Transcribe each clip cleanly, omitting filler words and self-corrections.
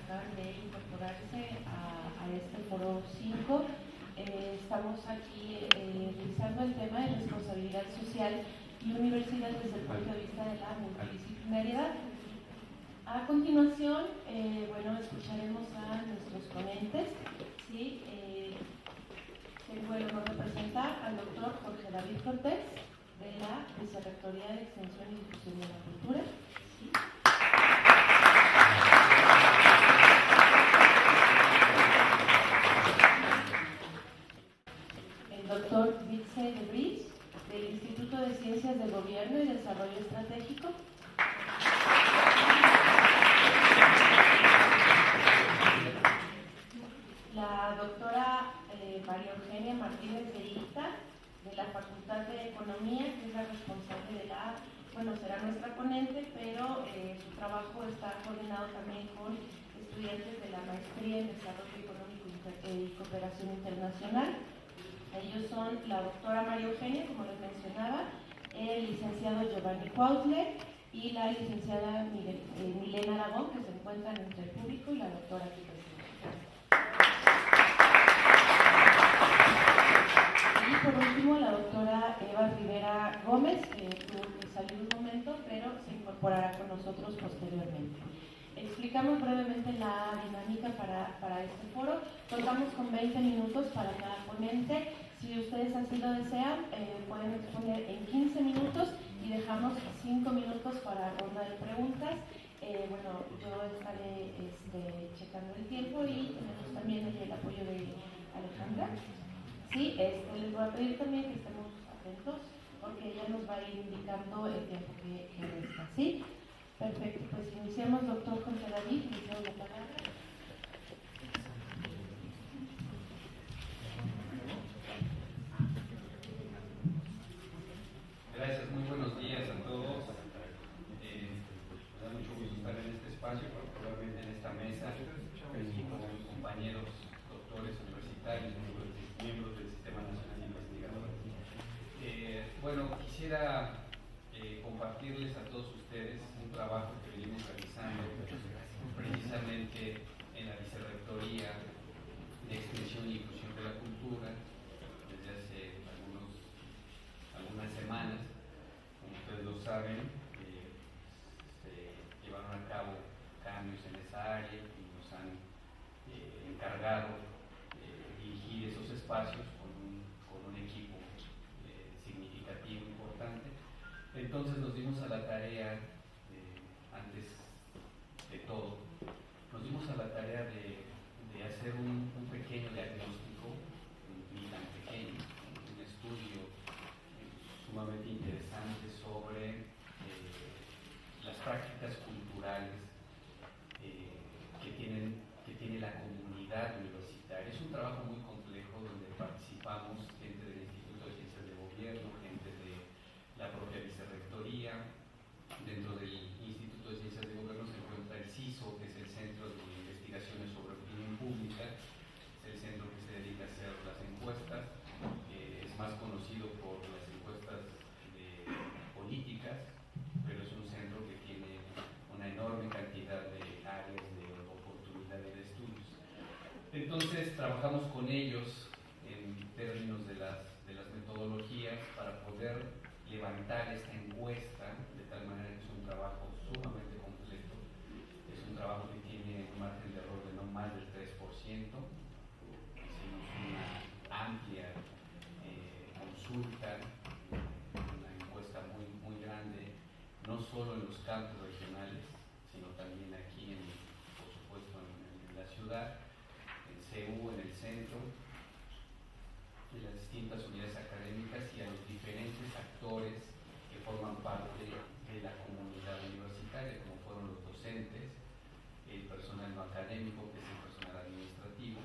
acaban de incorporarse a este foro 5. Estamos aquí revisando el tema de responsabilidad social y universidad desde el punto de vista de la multidisciplinariedad. A continuación, escucharemos a nuestros ponentes. ¿Sí? Tengo el honor de presentar al doctor Jorge David Cortés, de la Vicerrectoría de Extensión y Difusión de la Cultura. ¿Sí? El doctor Vitze de Vries, del Instituto de Ciencias del Gobierno y Desarrollo Estratégico. La doctora María Eugenia Martínez de Ita, de la Facultad de Economía, que es la responsable de será nuestra ponente, pero su trabajo está coordinado también con estudiantes de la Maestría en Desarrollo Económico y Cooperación Internacional. Ellos son la doctora María Eugenia, como les mencionaba, el licenciado Giovanni Cuautle y la licenciada Milena Aragón, que se encuentran entre el público, y la doctora Pilar. Y por último, la doctora Eva Rivera Gómez, que tuvo que salir un momento, pero se incorporará con nosotros posteriormente. Explicamos brevemente la dinámica para este foro. Contamos con 20 minutos para cada ponente. Si ustedes así lo desean, pueden exponer en 15 minutos y dejamos 5 minutos para ronda de preguntas. Yo estaré checando el tiempo y tenemos también el apoyo de Alejandra. Sí, les voy a pedir también que estemos atentos porque ella nos va a ir indicando el tiempo que resta. ¿Sí? Perfecto, pues iniciamos, doctor Jorge David, le doy la palabra. Gracias, muy buenos días a todos. Me da mucho gusto estar en este espacio, particularmente en esta mesa, con mis compañeros doctores universitarios, miembros del Sistema Nacional de Investigadores. Quisiera compartirles a todos ustedes un trabajo que venimos realizando precisamente en la Vicerrectoría de Extensión y Difusión de la Cultura desde hace algunas semanas. Como ustedes lo saben, se llevaron a cabo cambios en esa área y nos han encargado dirigir esos espacios con un equipo significativo, importante. Entonces nos dimos a la tarea, antes de todo, nos dimos a la tarea de hacer un pequeño diagnóstico, ni tan pequeño, un estudio sumamente interesante sobre las prácticas culturales que tiene la comunidad universitaria. Es un trabajo muy complejo donde participamos gente del Instituto de Ciencias de Gobierno, gente de la propia Vicerrectoría. Dentro del Instituto de Ciencias de Gobierno se encuentra el CISO, que es el Centro de Investigaciones sobre Opinión Pública, es el centro que se dedica a hacer las encuestas, es más conocido por las encuestas políticas, pero es un centro que tiene una enorme cantidad de áreas de oportunidades de estudios. Entonces trabajamos con ellos en términos de las metodologías para poder levantar esta encuesta, de tal manera que es un trabajo sumamente completo, es un trabajo que tiene un margen de error de no más del 3%, hicimos una amplia consulta, una encuesta muy grande, no solo en los campos regionales, sino también aquí, por supuesto, en la ciudad, en CU, en el centro, de las distintas unidades académicas y a los diferentes actores que forman parte de la comunidad universitaria, como fueron los docentes, el personal no académico, que es el personal administrativo,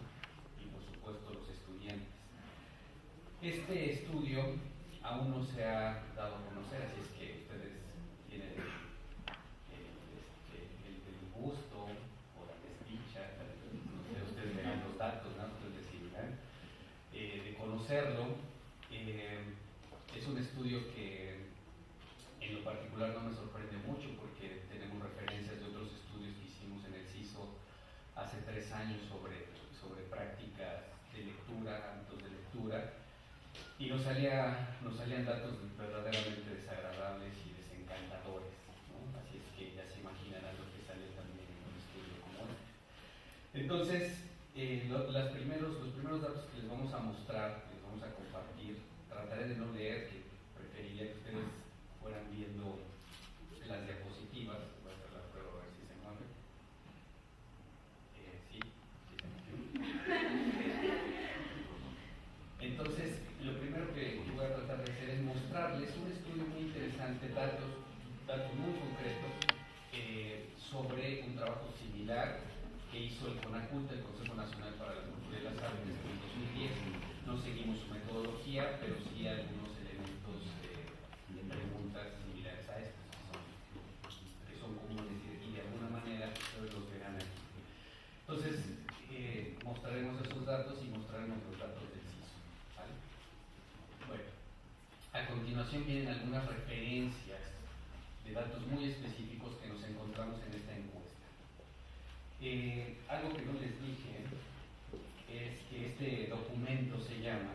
y por supuesto los estudiantes. Este estudio aún no se ha dado a conocer, así es que ustedes tienen el gusto o la desdicha, no sé, ustedes verán los datos, ¿no? Ustedes decidirán, de conocerlo. Es un estudio que en lo particular no me sorprende mucho porque tenemos referencias de otros estudios que hicimos en el CISO 3 años sobre prácticas de lectura, hábitos de lectura, y nos salían datos verdaderamente desagradables y desencantadores, ¿no? Así es que ya se imaginarán lo que sale también en un estudio como este. Entonces, los primeros datos que les vamos a mostrar, que les vamos a compartir, trataré de no leer, que preferiría que ustedes fueran viendo las diapositivas. Voy a hacer la prueba a ver si se mueve. Sí se movió. Entonces, lo primero que voy a tratar de hacer es mostrarles un estudio muy interesante, datos muy concretos sobre un trabajo similar que hizo el CONACULTA, el Consejo Nacional para la Cultura y las Artes, en el 2010. No seguimos su metodología, pero sí algunos elementos de preguntas similares a estas, que son comunes y de alguna manera ustedes los verán aquí. Entonces, mostraremos esos datos y mostraremos los datos del CISO, ¿vale? Bueno, a continuación vienen algunas referencias de datos muy específicos que nos encontramos en esta encuesta. Algo que no les dije es que este documento se llama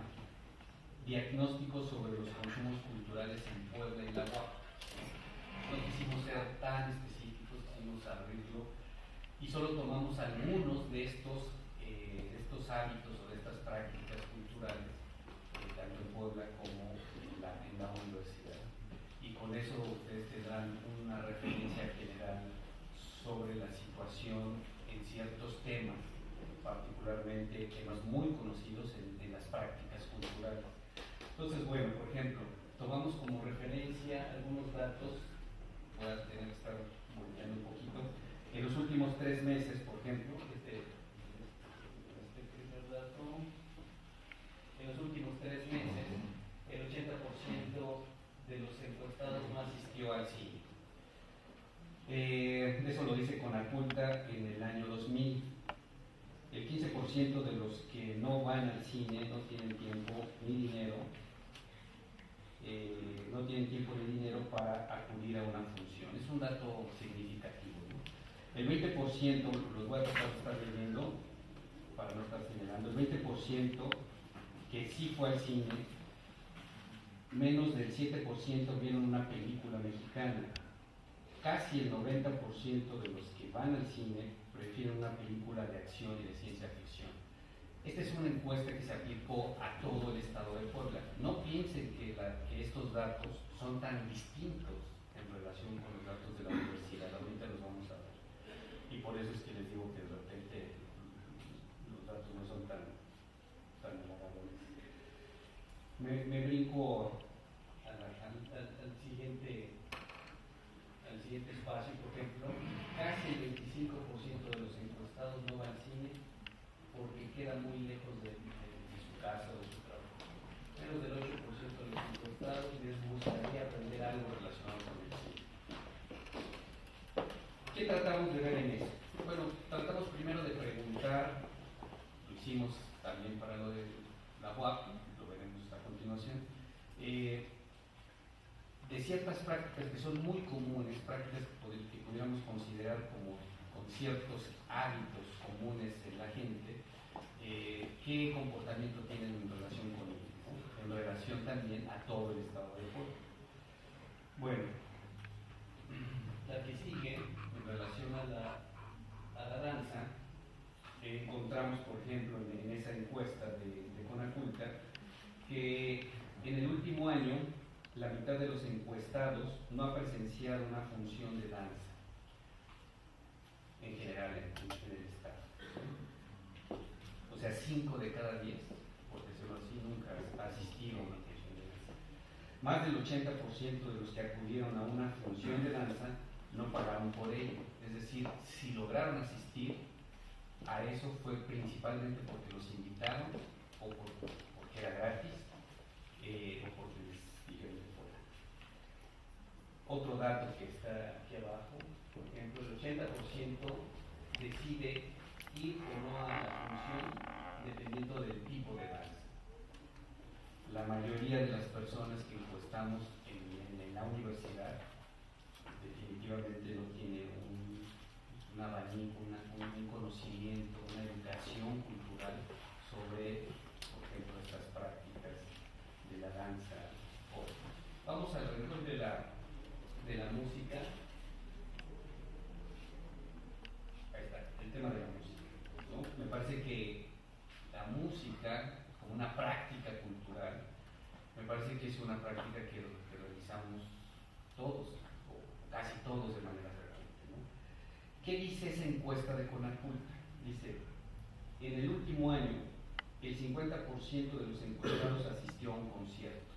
Diagnóstico sobre los consumos culturales en Puebla y la UAP. No quisimos ser tan específicos, quisimos abrirlo y solo tomamos algunos de estos hábitos o de estas prácticas culturales, tanto en Puebla como en la universidad. Y con eso ustedes tendrán una referencia general sobre la situación en ciertos temas, particularmente temas muy conocidos en las prácticas culturales. Entonces, bueno, por ejemplo, tomamos como referencia algunos datos. Voy a tener que estar volteando un poquito. En los últimos 3 meses, por ejemplo, este primer dato, en los últimos 3 meses, el 80% de los encuestados no asistió al cine. Eso lo dice CONACULTA en el año 2000. El 15% de los que no van al cine no tienen tiempo ni dinero, para acudir a una función. Es un dato significativo, ¿no? El 20%, los voy a tratar de estar leyendo para no estar señalando, el 20% que sí fue al cine, menos del 7% vieron una película mexicana. Casi el 90% de los que van al cine prefieren una película de acción y de ciencia ficción. Esta es una encuesta que se aplicó a todo el estado de Puebla. No piensen que estos datos son tan distintos en relación con los datos de la universidad. Ahorita los vamos a ver. Y por eso es que les digo que de repente los datos no son tan agradables. Me brinco al siguiente espacio, por ejemplo. Casi el 25% de los encuestados no van al cine porque queda muy lejos de su casa o de su trabajo. Menos del 8% de los encuestados les gustaría aprender algo relacionado con el cine. ¿Qué tratamos de ver en eso? Bueno, tratamos primero de preguntar, lo hicimos también para lo de la UAP, lo veremos a continuación, de ciertas prácticas que son muy comunes, prácticas que pudiéramos considerar como con ciertos hábitos comunes en la gente, qué comportamiento tienen en relación con ellos, ¿no? En relación también a todo el estado de Puebla. Bueno, la que sigue, en relación a la danza, encontramos, por ejemplo, en esa encuesta de CONACULTA, que en el último año la mitad de los encuestados no ha presenciado una función de danza, en general en el estado. O sea, 5 de cada 10, por decirlo así, nunca ha asistido a una función de danza. Más del 80% de los que acudieron a una función de danza no pagaron por ello. Es decir, si lograron asistir a eso fue principalmente porque los invitaron o porque era gratis o porque les dijeron que fuera. Otro dato que está aquí abajo, por ejemplo, el 80% decide ir o no a la función dependiendo del tipo de danza. La mayoría de las personas que encuestamos en la universidad definitivamente no tiene un abanico, un conocimiento, una educación cultural sobre, por ejemplo, estas prácticas de la danza. Vamos alrededor de la música. Ahí está, el tema de la música, ¿no? Me parece que la música, como una práctica cultural, me parece que es una práctica que realizamos todos, o casi todos de manera frecuente, ¿no? ¿Qué dice esa encuesta de Conaculta? Dice, en el último año, el 50% de los encuestados asistió a un concierto.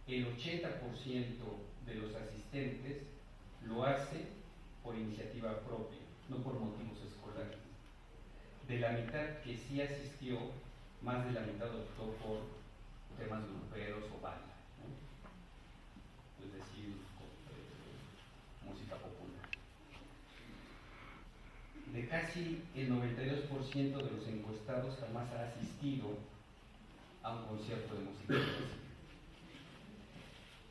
El 80% de los asistentes lo hace por iniciativa propia, no por motivos escolares. De la mitad que sí asistió, más de la mitad optó por temas gruperos o banda, ¿no? Es decir, música popular. De casi el 92% de los encuestados jamás ha asistido a un concierto de música clásica.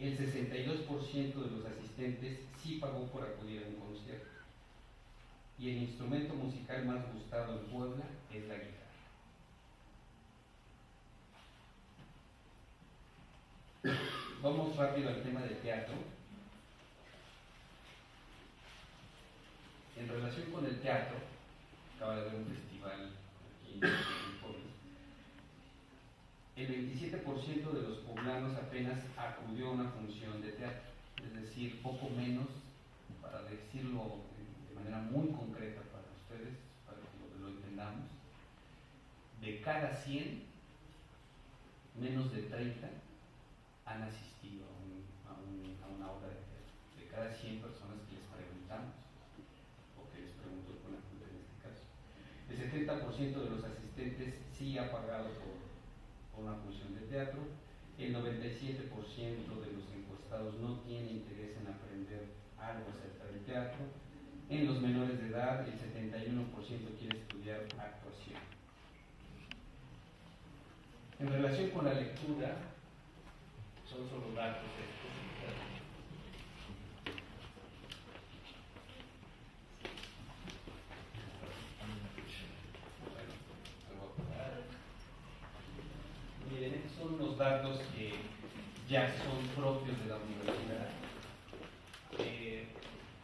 El 62% de los asistentes sí pagó por acudir a un concierto. Y el instrumento musical más gustado en Puebla es la guitarra. Vamos rápido al tema del teatro. En relación con el teatro, acaba de haber un festival aquí en Puebla. El 27% de los poblanos apenas acudió a una función de teatro, es decir, poco menos, para decirlo de manera muy concreta para ustedes, para que lo entendamos, de cada 100, menos de 30 han asistido a una obra de teatro. De cada 100 personas que les preguntamos, o que les preguntó con la Junta en este caso, el 70% de los asistentes sí ha pagado por una función de teatro. El 97% de los encuestados no tiene interés en aprender algo acerca del teatro. En los menores de edad, el 71% quiere estudiar actuación. En relación con la lectura, son solo datos estos. Miren, estos son unos datos que ya son propios de la universidad.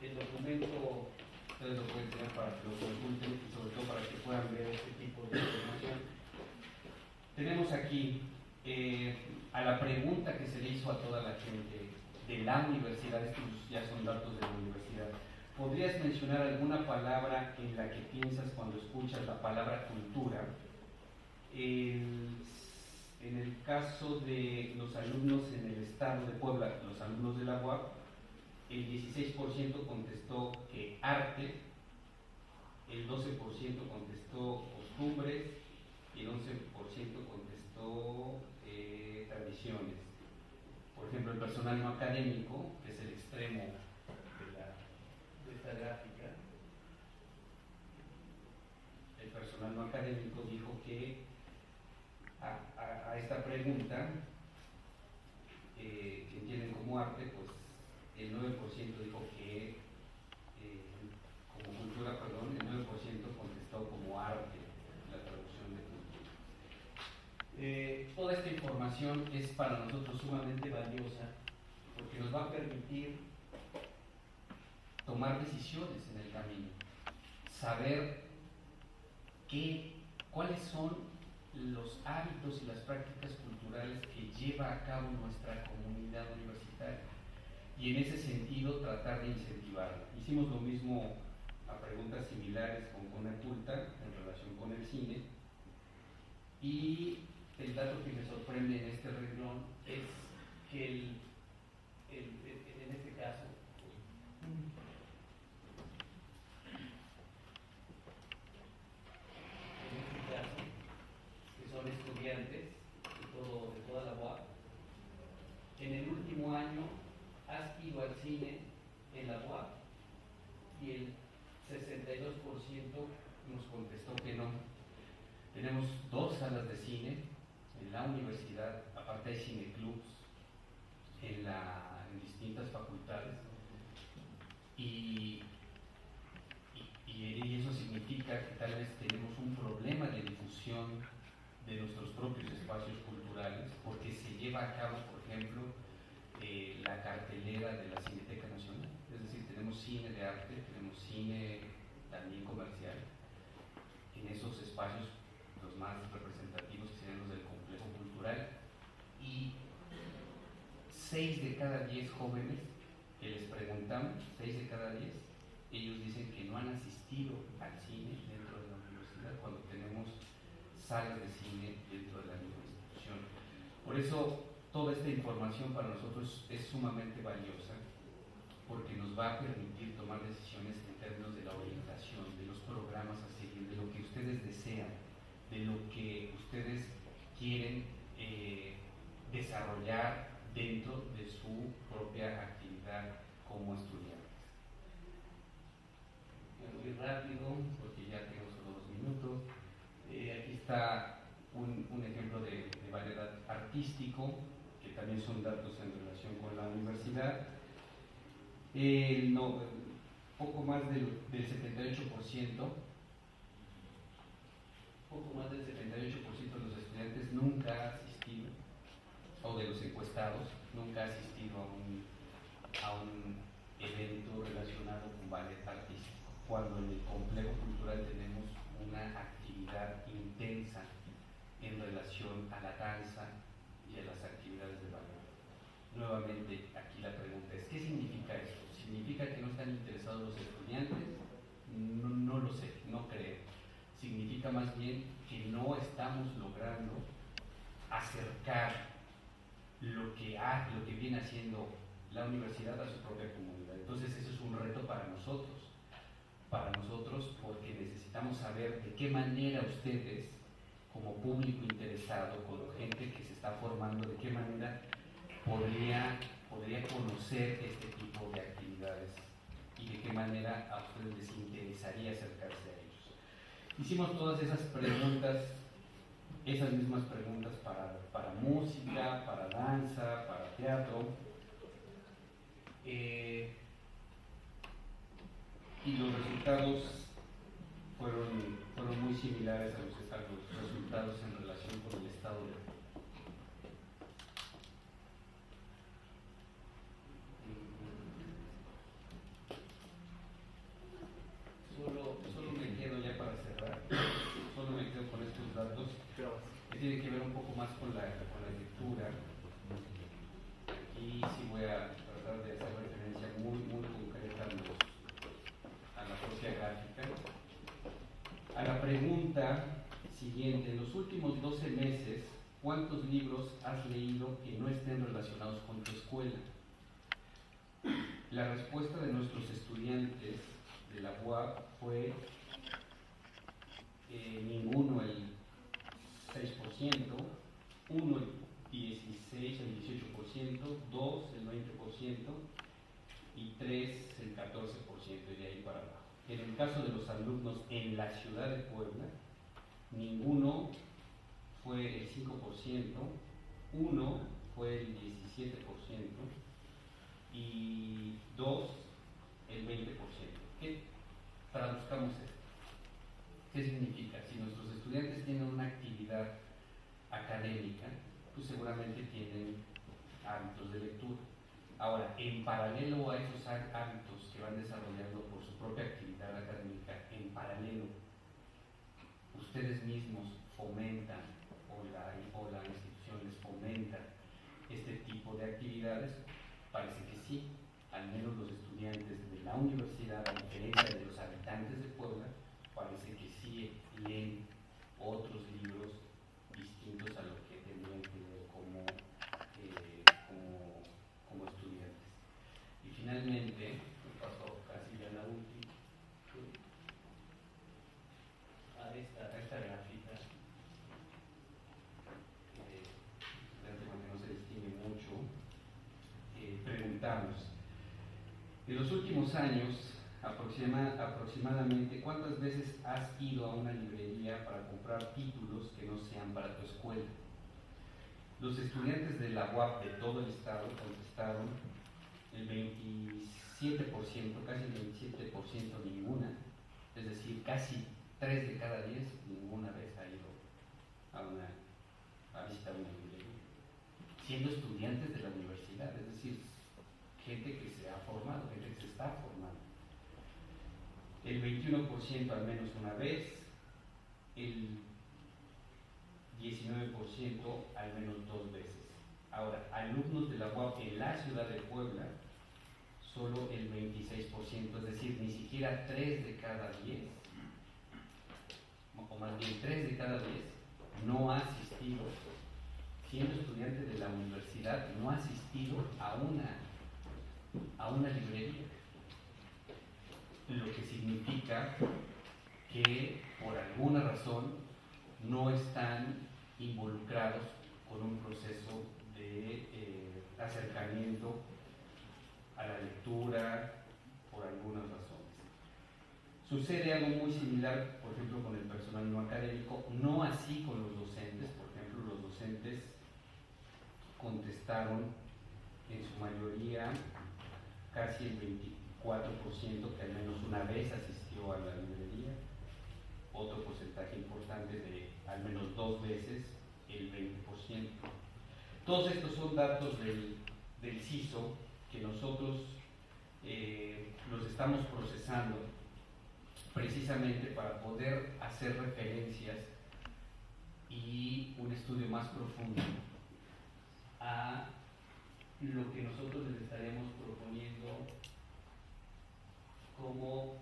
El documento, ustedes lo pueden tener para que lo consulten y sobre todo para que puedan ver este tipo de información. Tenemos aquí a la pregunta que se le hizo a toda la gente de la universidad, estos ya son datos de la universidad. ¿Podrías mencionar alguna palabra en la que piensas cuando escuchas la palabra cultura? En el caso de los alumnos en el estado de Puebla, los alumnos de la UAP, el 16% contestó que arte, el 12% contestó costumbres y el 11% contestó tradiciones. Por ejemplo, el personal no académico, que es el extremo de esta gráfica, el personal no académico dijo que a esta pregunta, que entienden como arte, pues el 9% dijo que, como cultura, perdón, el 9% contestó como arte, la traducción de cultura. Toda esta información es para nosotros sumamente valiosa porque nos va a permitir tomar decisiones en el camino, saber cuáles son los hábitos y las prácticas culturales que lleva a cabo nuestra comunidad universitaria y en ese sentido tratar de incentivarla. Hicimos lo mismo a preguntas similares con Conaculta en relación con el cine y el dato que me sorprende en este renglón es que en este caso que son estudiantes de toda la UAP, en el último año has ido al cine en la UAP y el 62% nos contestó que no. Tenemos 2 salas de cine en la universidad, aparte hay cineclubs en distintas facultades y eso significa significa que tal vez tenemos un problema de difusión de nuestros propios espacios culturales, porque se lleva a cabo, por ejemplo, la cartelera de la Cineteca Nacional. Es decir, tenemos cine de arte, tenemos cine también comercial. En esos espacios, los más representativos que serían los del complejo cultural, y 6 de cada 10 jóvenes que les preguntamos, 6 de cada 10, ellos dicen que no han asistido al cine dentro de la universidad cuando tenemos salas de cine dentro de la misma institución. Por eso, toda esta información para nosotros es sumamente valiosa, porque nos va a permitir tomar decisiones en términos de la orientación, de los programas a seguir, de lo que ustedes desean, de lo que ustedes quieren desarrollar dentro de su propia actividad como estudiantes. Muy rápido, porque ya tengo solo 2 minutos. Aquí está un ejemplo de variedad artístico, que también son datos en relación con la universidad. Poco más del 78%, de los estudiantes nunca ha asistido, o de los encuestados, nunca ha asistido a un evento relacionado con ballet artístico, cuando en el complejo cultural tenemos una actividad intensa en relación a la danza y a las actividades de ballet. Nuevamente, aquí la pregunta es, ¿qué significa esto? ¿Significa que no están interesados los estudiantes? No lo sé, no creo. Significa más bien que no estamos logrando acercar lo que viene haciendo la universidad a su propia comunidad. Entonces eso es un reto para nosotros, porque necesitamos saber de qué manera ustedes, como público interesado, como gente que se está formando, de qué manera podría conocer este tipo de actividades y de qué manera a ustedes les interesaría acercarse a ellos. Hicimos todas esas preguntas, esas mismas preguntas para música, para danza, para teatro, y los resultados fueron muy similares a los resultados en relación con el estado de Solo me quedo ya para cerrar, solo me quedo con estos datos que tienen que ver un poco más con la lectura. Aquí sí voy a tratar de hacer referencia muy concreta a la propia gráfica. A la pregunta siguiente, en los últimos 12 meses, ¿cuántos libros has leído que no estén relacionados con tu escuela? La respuesta de nuestros estudiantes de la UAP fue ninguno el 6%, 1 el 16, el 18%, 2 el 20% y 3 el 14%, y de ahí para abajo. En el caso de los alumnos en la ciudad de Puebla, ninguno fue el 5%, 1 fue el 17% y 2 el 20%. ¿Qué? Traduzcamos esto. ¿Qué significa? Si nuestros estudiantes tienen una actividad académica, pues seguramente tienen hábitos de lectura. Ahora, en paralelo a esos hábitos que van desarrollando por su propia actividad académica, en paralelo, ustedes mismos fomentan o la institución les fomenta este tipo de actividades. Parece que sí, al menos los estudiantes de la universidad, a diferencia de los habitantes de Puebla, parece que sí leen otros libros distintos a lo que tendrían que leer como estudiantes. Y finalmente, me pasó casi ya la última, a esta gráfica, que no se distingue mucho. Preguntamos, en los últimos años, aproximadamente, ¿cuántas veces has ido a una librería para comprar títulos que no sean para tu escuela? Los estudiantes de la UAP de todo el estado contestaron el 27%, casi el 27% ninguna, es decir, casi 3 de cada 10 ninguna vez ha ido a visitar una librería, siendo estudiantes de la universidad, es decir, gente que se ha formado, gente que se está formando. El 21% al menos una vez, el 19% al menos 2 veces. Ahora, alumnos de la UAP en la ciudad de Puebla, solo el 26%, es decir, ni siquiera 3 de cada 10, o más bien 3 de cada 10, no ha asistido, siendo estudiante de la universidad, no ha asistido a una librería. Lo que significa que por alguna razón no están involucrados con un proceso de acercamiento a la lectura por algunas razones. Sucede algo muy similar, por ejemplo, con el personal no académico, no así con los docentes. Por ejemplo, los docentes contestaron en su mayoría, casi el 24%, que al menos una vez asistió a la librería, otro porcentaje importante de al menos 2 veces, el 20%. Todos estos son datos del CISO que nosotros los estamos procesando precisamente para poder hacer referencias y un estudio más profundo a lo que nosotros les estaremos proponiendo como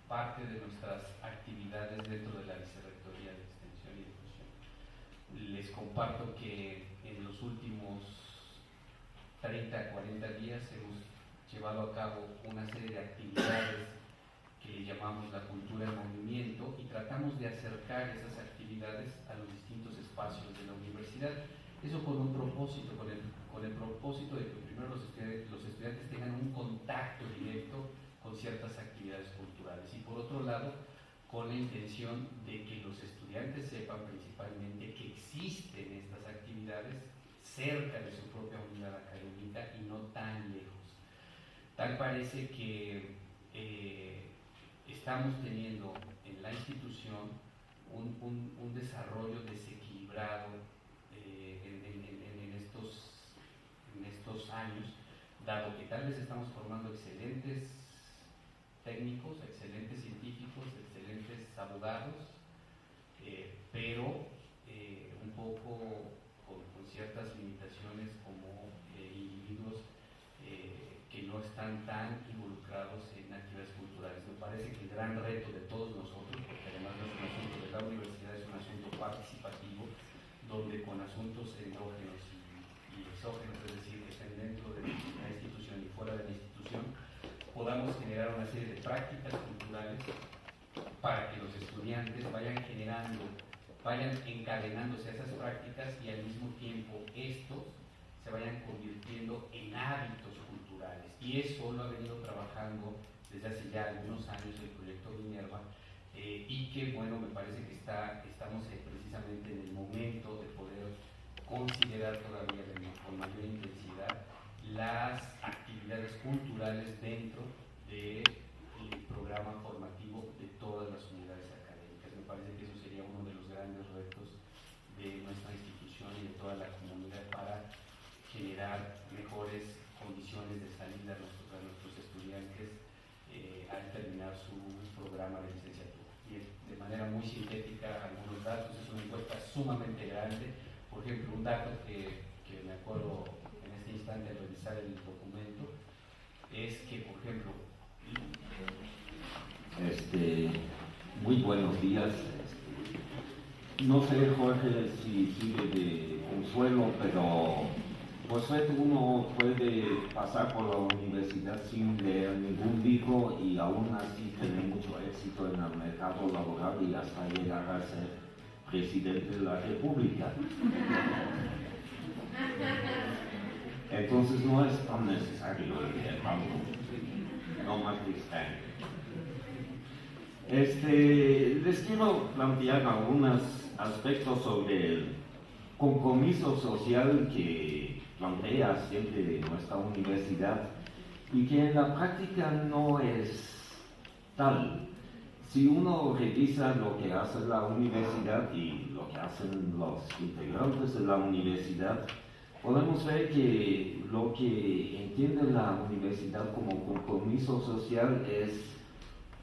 parte de nuestras actividades dentro de la Vicerrectoría de Extensión y Difusión. Les comparto que en los últimos 30 a 40 días hemos llevado a cabo una serie de actividades que llamamos la cultura en movimiento, y tratamos de acercar esas actividades a los distintos espacios de la universidad. Eso con un propósito, con el propósito de que primero los estudiantes tengan un contacto directo con ciertas actividades culturales, y por otro lado con la intención de que los estudiantes sepan principalmente que existen estas actividades cerca de su propia unidad académica y no tan lejos. Tal parece que estamos teniendo en la institución un desarrollo desequilibrado en estos años, dado que tal vez estamos formando excelentes técnicos, excelentes científicos, excelentes abogados, pero un poco con ciertas limitaciones como individuos que no están tan involucrados en actividades culturales. Me parece que el gran reto de todos nosotros, porque además no es un asunto de la universidad, es un asunto participativo, donde con asuntos endógenos y exógenos, es decir, que estén dentro de la institución y fuera de la institución, podamos generar una serie de prácticas culturales para que los estudiantes vayan encadenándose a esas prácticas, y al mismo tiempo estos se vayan convirtiendo en hábitos culturales. Y eso lo ha venido trabajando desde hace ya algunos años el proyecto Minerva, y que, bueno, me parece que estamos precisamente en el momento de poder considerar todavía con mayor intensidad las actividades culturales dentro del programa formativo de todas las unidades académicas. Me parece que eso sería uno de los grandes retos de nuestra institución y de toda la comunidad para generar mejores condiciones de salida a nuestros estudiantes al terminar su programa de licenciatura. Y de manera muy sintética, algunos datos. Es una encuesta sumamente grande. Por ejemplo, un dato que me acuerdo en este instante al revisar el documento es que, por ejemplo, muy buenos días. No sé, Jorge, si sigue de consuelo, pero pues uno puede pasar por la universidad sin leer ningún libro y aún así tener mucho éxito en el mercado laboral y hasta llegar a ser presidente de la República. Entonces no es tan necesario leer algo, no más extraño. Les quiero plantear algunos aspectos sobre el compromiso social que plantea siempre nuestra universidad y que en la práctica no es tal. si uno revisa lo que hace la universidad y lo que hacen los integrantes de la universidad, podemos ver que lo que entiende la universidad como compromiso social es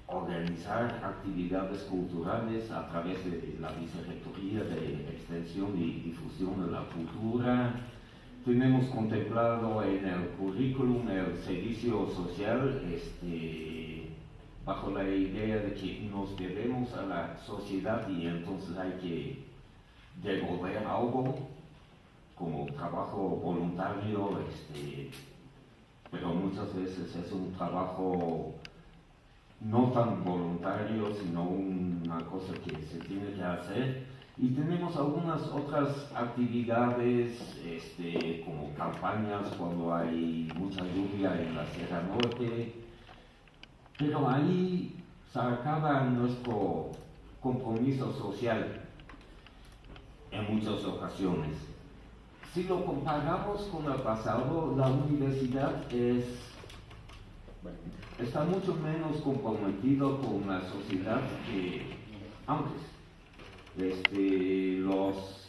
organizar actividades culturales a través de la Vicerrectoría de Extensión y Difusión de la Cultura. Tenemos contemplado en el currículum el servicio social, bajo la idea de que nos debemos a la sociedad y entonces hay que devolver algo como trabajo voluntario, pero muchas veces es un trabajo no tan voluntario, sino una cosa que se tiene que hacer. Y tenemos algunas otras actividades, como campañas cuando hay mucha lluvia en la Sierra Norte, pero ahí se acaba nuestro compromiso social en muchas ocasiones. Si lo comparamos con el pasado, la universidad está mucho menos comprometido con la sociedad que antes. Los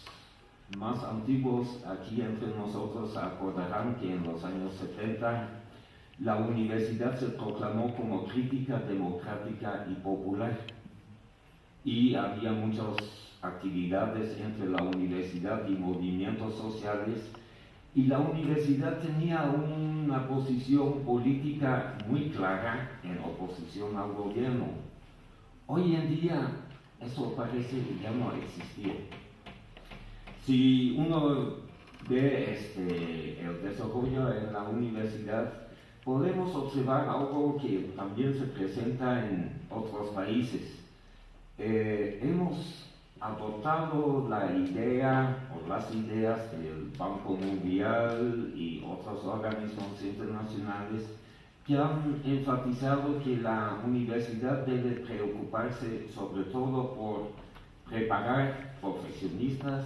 más antiguos aquí entre nosotros acordarán que en los años 70 la universidad se proclamó como crítica democrática y popular, y había muchas actividades entre la universidad y movimientos sociales, y la universidad tenía una posición política muy clara en oposición al gobierno. Hoy en día eso parece ya no existir. Si uno ve el desarrollo en la universidad, podemos observar algo que también se presenta en otros países. Hemos adoptado la idea o las ideas del Banco Mundial y otros organismos internacionales que han enfatizado que la universidad debe preocuparse sobre todo por preparar profesionistas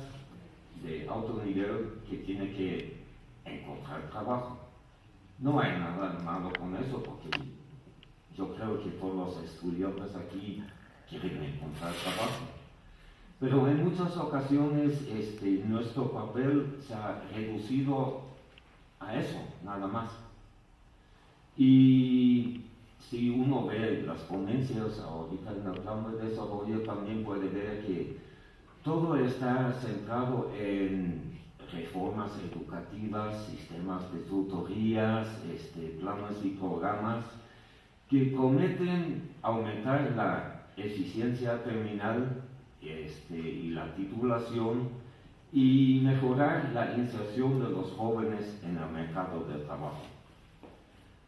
de alto nivel que tienen que encontrar trabajo. No hay nada malo con eso, porque yo creo que todos los estudiantes aquí quieren encontrar trabajo. Pero en muchas ocasiones nuestro papel se ha reducido a eso, nada más. Y si uno ve las ponencias ahorita en el plan de desarrollo, también puede ver que todo está centrado en reformas educativas, sistemas de tutorías, planes y programas que prometen aumentar la eficiencia terminal y la titulación y mejorar la inserción de los jóvenes en el mercado de trabajo.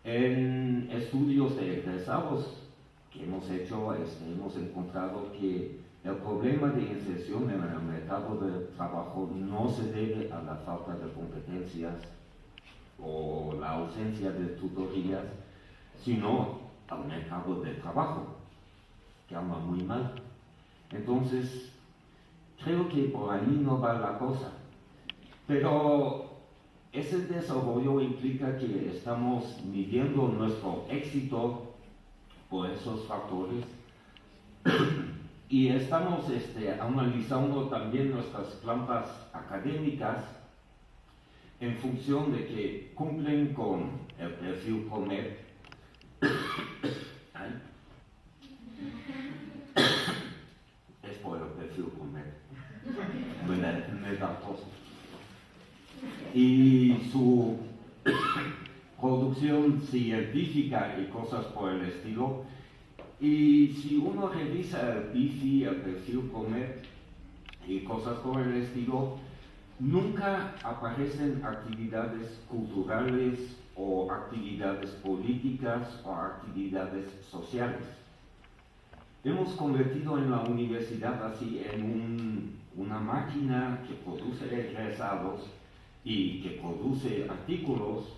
En estudios de egresados que hemos hecho, hemos encontrado que el problema de inserción en el mercado de trabajo no se debe a la falta de competencias o la ausencia de tutorías, sino al mercado de trabajo, que anda muy mal. Entonces, creo que por ahí no va la cosa. Pero ese desarrollo implica que estamos midiendo nuestro éxito por esos factores y estamos analizando también nuestras plantas académicas en función de que cumplen con el perfil PROMED. Es por el perfil PROMED. Me da tos. Y su producción científica y cosas por el estilo. Y si uno revisa el PIFI, el perfil PROMED y cosas por el estilo, nunca aparecen actividades culturales o actividades políticas o actividades sociales. Hemos convertido en la universidad así en una máquina que produce egresados y que produce artículos,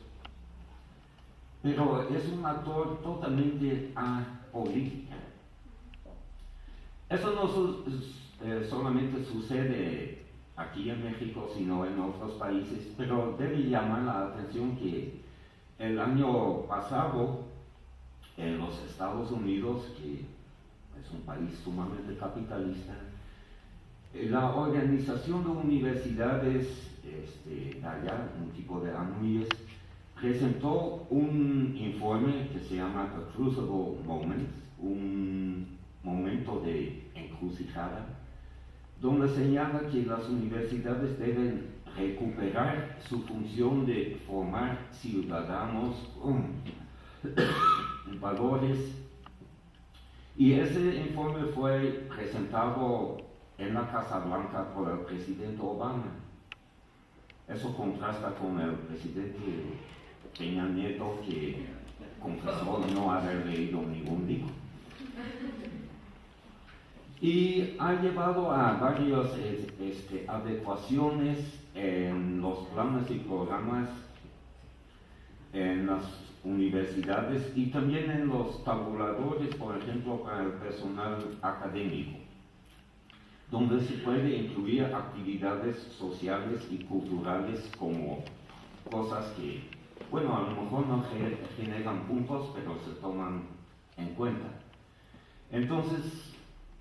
pero es un actor totalmente apolítico. Eso no solamente sucede aquí en México, sino en otros países, pero debe llamar la atención que el año pasado en los Estados Unidos, que es un país sumamente capitalista. La organización de universidades allá, un tipo de ANUYES, presentó un informe que se llama A Crucible Moment, un momento de encrucijada, donde señala que las universidades deben recuperar su función de formar ciudadanos con valores. Y ese informe fue presentado en la Casa Blanca por el presidente Obama. Eso contrasta con el presidente Peña Nieto, que confesó no haber leído ningún libro. Y ha llevado a varias adecuaciones en los planes y programas en las universidades y también en los tabuladores, por ejemplo, para el personal académico, donde se puede incluir actividades sociales y culturales como cosas que, bueno, a lo mejor no generan puntos, pero se toman en cuenta. Entonces,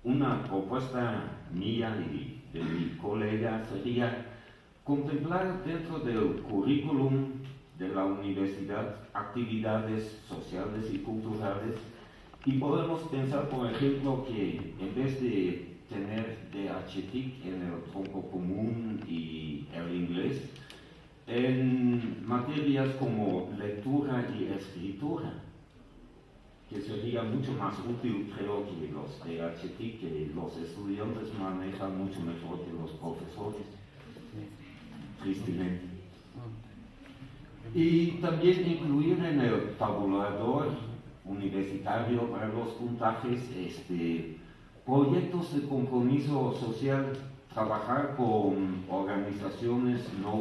una propuesta mía y de mi colega sería contemplar dentro del currículum de la universidad actividades sociales y culturales, y podemos pensar, por ejemplo, que en vez de tener DH-TIC en el tronco común y el inglés, en materias como lectura y escritura, que sería mucho más útil, creo, que los DH-TIC, que los estudiantes manejan mucho mejor que los profesores, tristemente. Y también incluir en el tabulador universitario para los puntajes proyectos de compromiso social, trabajar con organizaciones no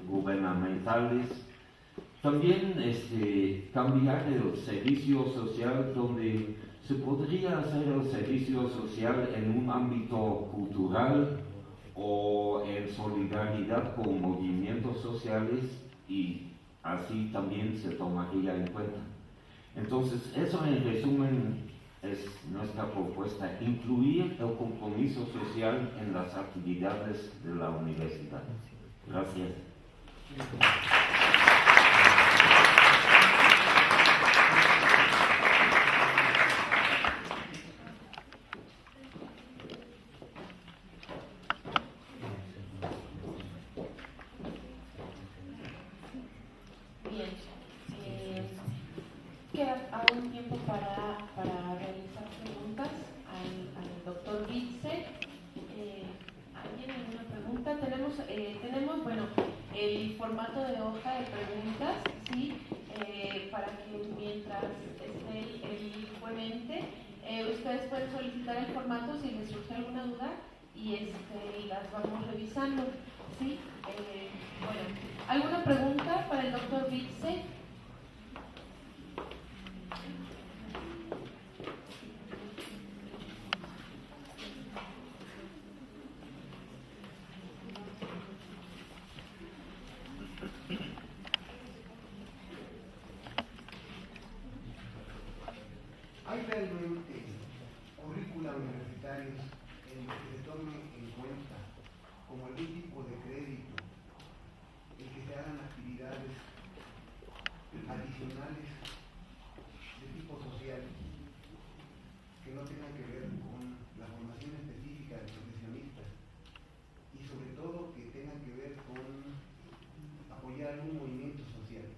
gubernamentales, también cambiar el servicio social, donde se podría hacer el servicio social en un ámbito cultural o en solidaridad con movimientos sociales, y así también se tomaría en cuenta. Entonces, eso en resumen es nuestra propuesta, incluir el compromiso social en las actividades de la universidad. Gracias. Queda aún tiempo para realizar preguntas al doctor Bitze. ¿Alguien alguna pregunta? Tenemos, bueno, el formato de hoja de preguntas, ¿sí? Para que mientras esté el ponente, ustedes pueden solicitar el formato si les surge alguna duda y las vamos revisando, ¿sí? Bueno, ¿alguna pregunta para el doctor Bitze? ¿Hay realmente currícula universitarios en los que se tome en cuenta como algún tipo de crédito el que se hagan actividades adicionales de tipo social que no tengan que ver con la formación específica de profesionistas y sobre todo que tengan que ver con apoyar un movimiento social?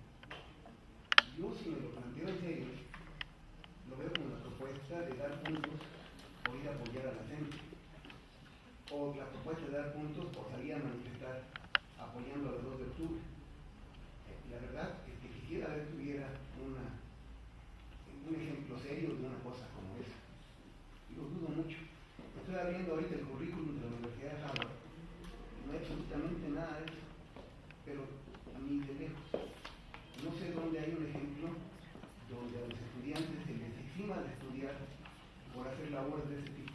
Yo, si me lo planteo en serio, lo veo como la propuesta de dar puntos por ir a apoyar a la gente, o la propuesta de dar puntos por salir a manifestar apoyando al 2 de octubre. La verdad es que quisiera ver que hubiera un ejemplo serio de una cosa como esa, y lo dudo mucho. Estoy abriendo ahorita el currículum de la Universidad de Harvard, no hay absolutamente nada de eso, pero a mí de lejos. No sé dónde hay un ejemplo donde a los estudiantes se les exima de estudiar por hacer labores de ese tipo.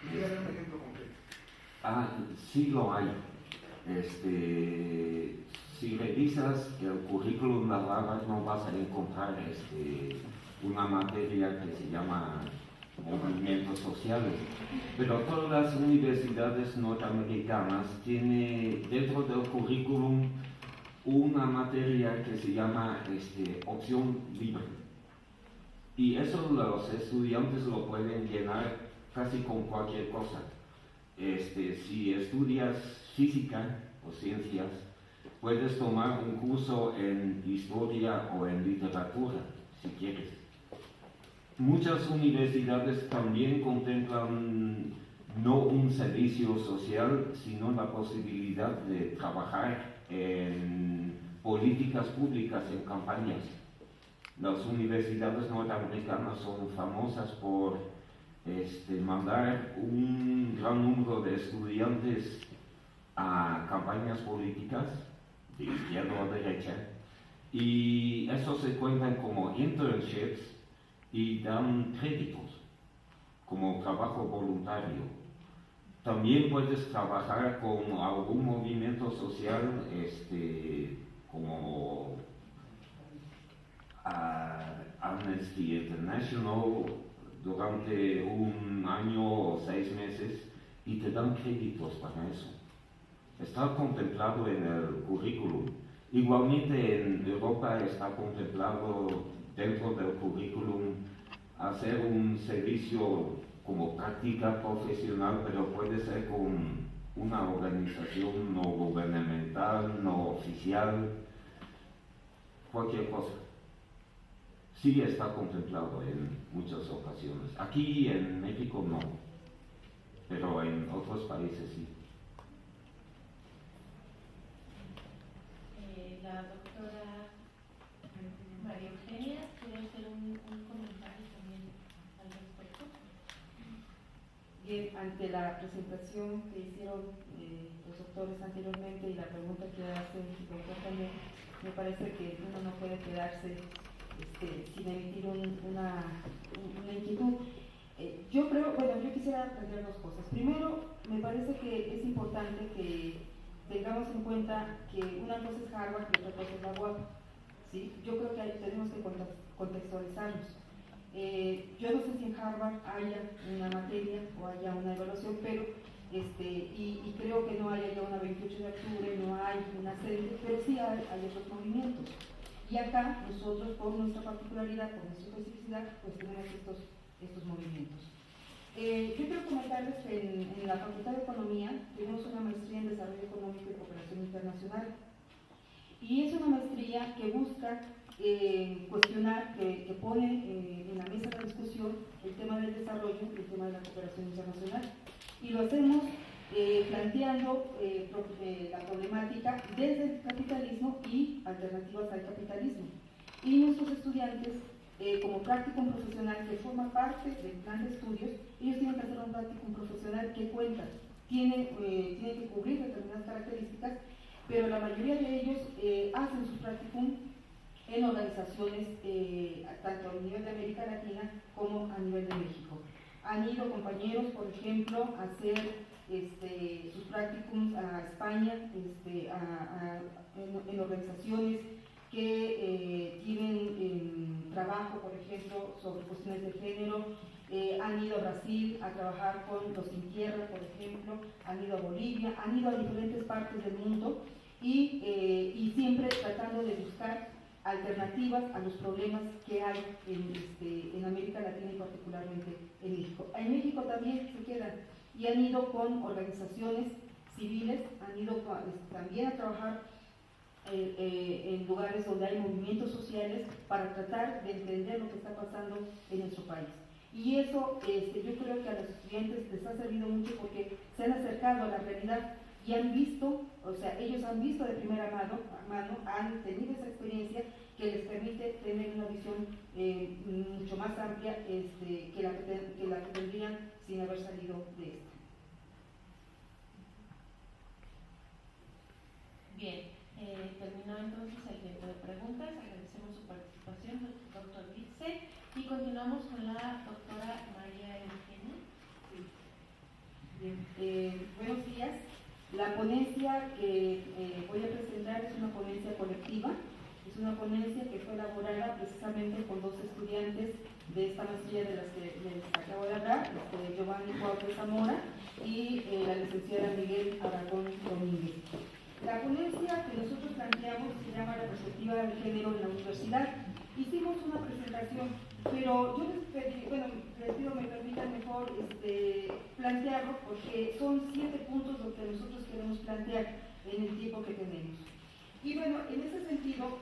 Quisiera dar un ejemplo concreto. Sí lo hay. si revisas el currículum de Harvard no vas a encontrar una materia que se llama movimientos sociales, pero todas las universidades norteamericanas tienen dentro del currículum una materia que se llama opción libre, y eso los estudiantes lo pueden llenar casi con cualquier cosa. Si estudias física o ciencias, puedes tomar un curso en historia o en literatura, si quieres. Muchas universidades también contemplan no un servicio social, sino la posibilidad de trabajar en políticas públicas, en campañas. Las universidades norteamericanas son famosas por mandar un gran número de estudiantes a campañas políticas, de izquierda o derecha, y eso se cuentan como internships y dan créditos como trabajo voluntario. También puedes trabajar con algún movimiento social como Amnesty International durante un año o 6 meses y te dan créditos para eso. Está contemplado en el currículum. Igualmente en Europa está contemplado dentro del currículum hacer un servicio como práctica profesional, pero puede ser con una organización no gubernamental, no oficial, cualquier cosa. Sí está contemplado en muchas ocasiones. Aquí en México no, pero en otros países sí. La doctora María Eugenia quiere hacer un comentario también al respecto. Bien, ante la presentación que hicieron los doctores anteriormente y la pregunta que hace el doctor también, me parece que uno no puede quedarse sin emitir una inquietud. Yo creo, bueno, yo quisiera aprender 2 cosas. Primero, me parece que es importante que tengamos en cuenta que una cosa es Harvard y otra cosa es la UAP, ¿sí? Yo creo que tenemos que contextualizarnos. Yo no sé si en Harvard haya una materia o haya una evaluación, pero y creo que no hay ya una 28 de octubre, no hay una serie, pero sí hay otros movimientos. Y acá nosotros, por nuestra particularidad, por nuestra especificidad, pues tenemos estos movimientos. Yo quiero comentarles que en la Facultad de Economía tenemos una maestría en Desarrollo Económico y Cooperación Internacional. Y es una maestría que busca cuestionar, que pone en la mesa de discusión el tema del desarrollo y el tema de la cooperación internacional. Y lo hacemos planteando la problemática desde el capitalismo y alternativas al capitalismo. Y nuestros estudiantes, como practicum profesional que forma parte del plan de estudios, ellos tienen que hacer un practicum profesional que cuenta, tiene que cubrir determinadas características, pero la mayoría de ellos hacen su practicum en organizaciones tanto a nivel de América Latina como a nivel de México. Han ido compañeros, por ejemplo, a hacer sus practicums a España, en organizaciones que tienen trabajo, por ejemplo, sobre cuestiones de género. Han ido a Brasil a trabajar con los Sin Tierra, por ejemplo, han ido a Bolivia, han ido a diferentes partes del mundo y siempre tratando de buscar alternativas a los problemas que hay en América Latina y particularmente en México. En México también se quedan y han ido con organizaciones civiles, han ido también a trabajar en lugares donde hay movimientos sociales para tratar de entender lo que está pasando en nuestro país. Y eso yo creo que a los estudiantes les ha servido mucho porque se han acercado a la realidad y han visto, o sea, ellos han visto de primera mano, han tenido esa experiencia que les permite tener una visión mucho más amplia que la que tendrían sin haber salido de esta. Bien, terminó entonces el tiempo de preguntas. Agradecemos su participación, doctor Vitze, y continuamos con la doctora María Eugenia. Bien, buenos días. La ponencia que voy a presentar es una ponencia colectiva, es una ponencia que fue elaborada precisamente por dos estudiantes de esta maestría de las que les acabo de hablar, Giovanni Cuauhtémoc Zamora y la licenciada Miguel Aragón Domínguez. La ponencia que nosotros planteamos se llama La perspectiva de género en la universidad. Hicimos una presentación, pero yo les pido me permitan mejor plantearlo porque son 7 puntos lo que nosotros queremos plantear en el tiempo que tenemos. Y bueno, en ese sentido,